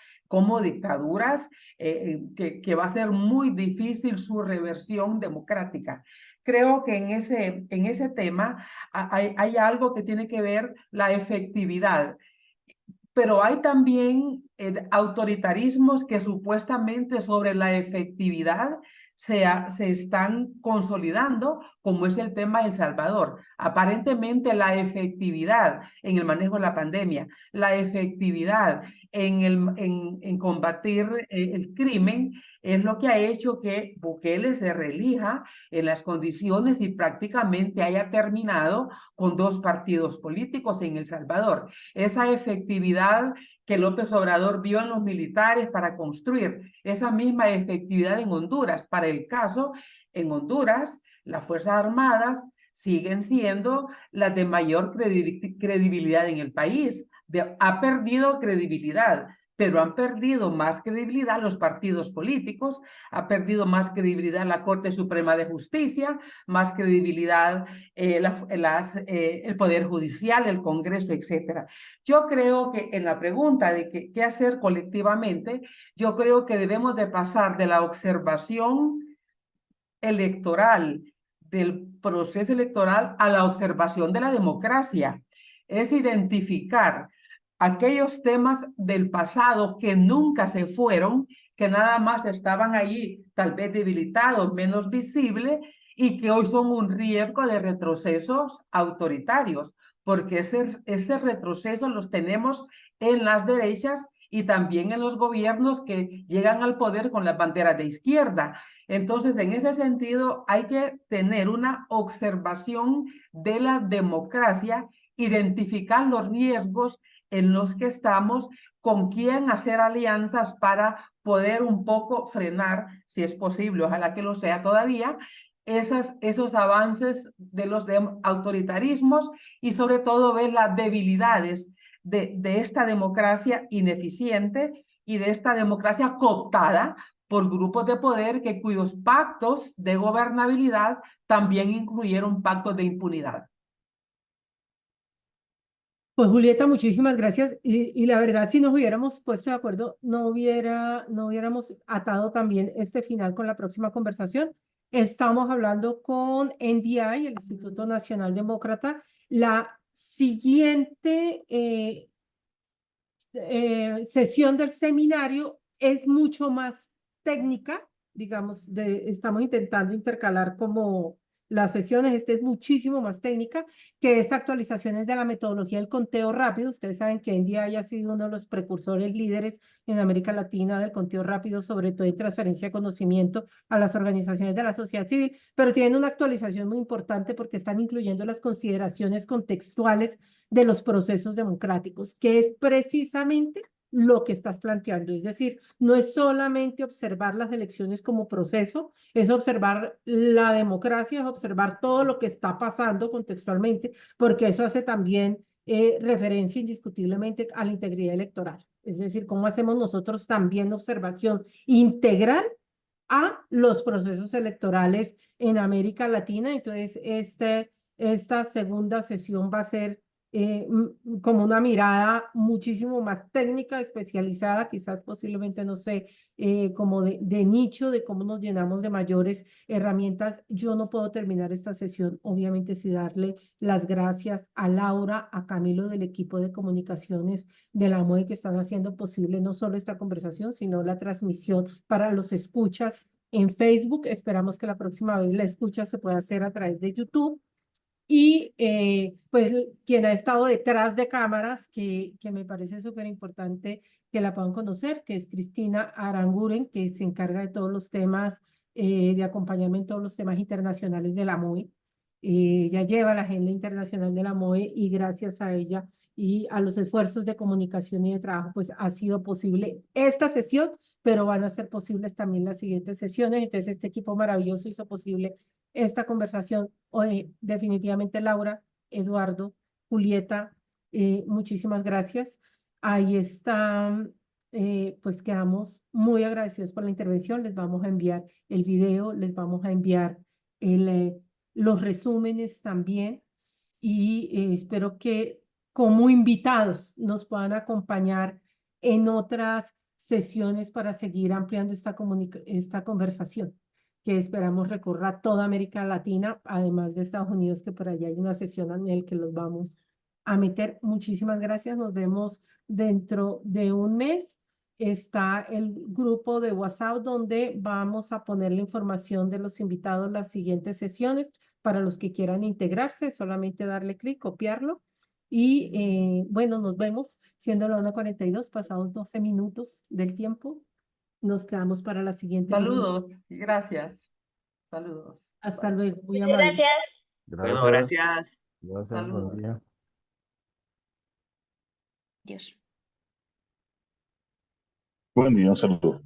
que va a ser muy difícil su reversión democrática. Creo que en ese tema hay algo que tiene que ver la efectividad, pero hay también autoritarismos que supuestamente sobre la efectividad se están consolidando, como es el tema de El Salvador. Aparentemente la efectividad en el manejo de la pandemia, la efectividad en combatir el crimen, es lo que ha hecho que Bukele se reelija en las condiciones y prácticamente haya terminado con 2 partidos políticos en El Salvador. Esa efectividad que López Obrador vio en los militares para construir, esa misma efectividad en Honduras. Para el caso, en Honduras, las Fuerzas Armadas siguen siendo las de mayor credibilidad en el país. Ha perdido credibilidad, pero han perdido más credibilidad los partidos políticos, ha perdido más credibilidad la Corte Suprema de Justicia, más credibilidad el Poder Judicial, el Congreso, etc. Yo creo que en la pregunta de qué hacer colectivamente, yo creo que debemos de pasar de la observación electoral, del proceso electoral, a la observación de la democracia. Es identificar aquellos temas del pasado que nunca se fueron, que nada más estaban allí, tal vez debilitados, menos visibles, y que hoy son un riesgo de retrocesos autoritarios, porque ese retroceso los tenemos en las derechas y también en los gobiernos que llegan al poder con las banderas de izquierda. Entonces, en ese sentido, hay que tener una observación de la democracia, identificar los riesgos en los que estamos, con quién hacer alianzas para poder un poco frenar, si es posible, ojalá que lo sea todavía, esos avances de los autoritarismos y sobre todo ver las debilidades de esta democracia ineficiente y de esta democracia cooptada por grupos de poder cuyos pactos de gobernabilidad también incluyeron pactos de impunidad. Pues Julieta, muchísimas gracias. Y la verdad, si nos hubiéramos puesto de acuerdo, no hubiéramos atado también este final con la próxima conversación. Estamos hablando con NDI, el Instituto Nacional Demócrata. La siguiente sesión del seminario es mucho más técnica, digamos, estamos intentando intercalar como las sesiones, es muchísimo más técnica, que es actualizaciones de la metodología del conteo rápido. Ustedes saben que NDI ha sido uno de los precursores líderes en América Latina del conteo rápido, sobre todo en transferencia de conocimiento a las organizaciones de la sociedad civil, pero tienen una actualización muy importante porque están incluyendo las consideraciones contextuales de los procesos democráticos, que es precisamente lo que estás planteando. Es decir, no es solamente observar las elecciones como proceso, es observar la democracia, es observar todo lo que está pasando contextualmente, porque eso hace también referencia indiscutiblemente a la integridad electoral. Es decir, cómo hacemos nosotros también observación integral a los procesos electorales en América Latina. Entonces, esta segunda sesión va a ser como una mirada muchísimo más técnica, especializada, quizás posiblemente, no sé, como de nicho, de cómo nos llenamos de mayores herramientas. Yo no puedo terminar esta sesión, obviamente, sin darle las gracias a Laura, a Camilo del equipo de comunicaciones de la MOE que están haciendo posible no solo esta conversación, sino la transmisión para los escuchas en Facebook. Esperamos que la próxima vez la escucha se pueda hacer a través de YouTube. Y pues quien ha estado detrás de cámaras, que me parece súper importante que la puedan conocer, que es Cristina Aranguren, que se encarga de todos los temas de acompañamiento, todos los temas internacionales de la MOE. Ella lleva la agenda internacional de la MOE y gracias a ella y a los esfuerzos de comunicación y de trabajo, pues ha sido posible esta sesión, pero van a ser posibles también las siguientes sesiones. Entonces, este equipo maravilloso hizo posible esta conversación. Definitivamente, Laura, Eduardo, Julieta, muchísimas gracias. Ahí está, pues quedamos muy agradecidos por la intervención. Les vamos a enviar el video, les vamos a enviar los resúmenes también y espero que como invitados nos puedan acompañar en otras sesiones para seguir ampliando esta conversación, que esperamos recorra toda América Latina, además de Estados Unidos, que por allá hay una sesión en la que los vamos a meter. Muchísimas gracias, nos vemos dentro de un mes. Está el grupo de WhatsApp donde vamos a poner la información de los invitados las siguientes sesiones. Para los que quieran integrarse, solamente darle clic, copiarlo. Y bueno, nos vemos, siendo la 1:42, pasados 12 minutos del tiempo. Nos quedamos para la siguiente. Saludos y gracias. Saludos. Hasta luego. Muy Muchas amable. gracias. Gracias. Gracias. Gracias, Saludos. buen día. Dios. Buen día, un saludo.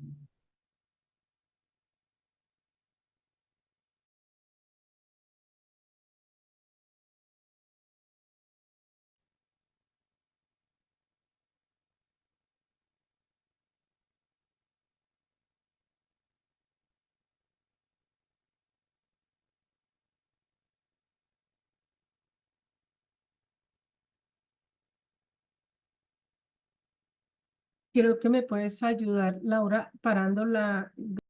Creo que me puedes ayudar, Laura, parando la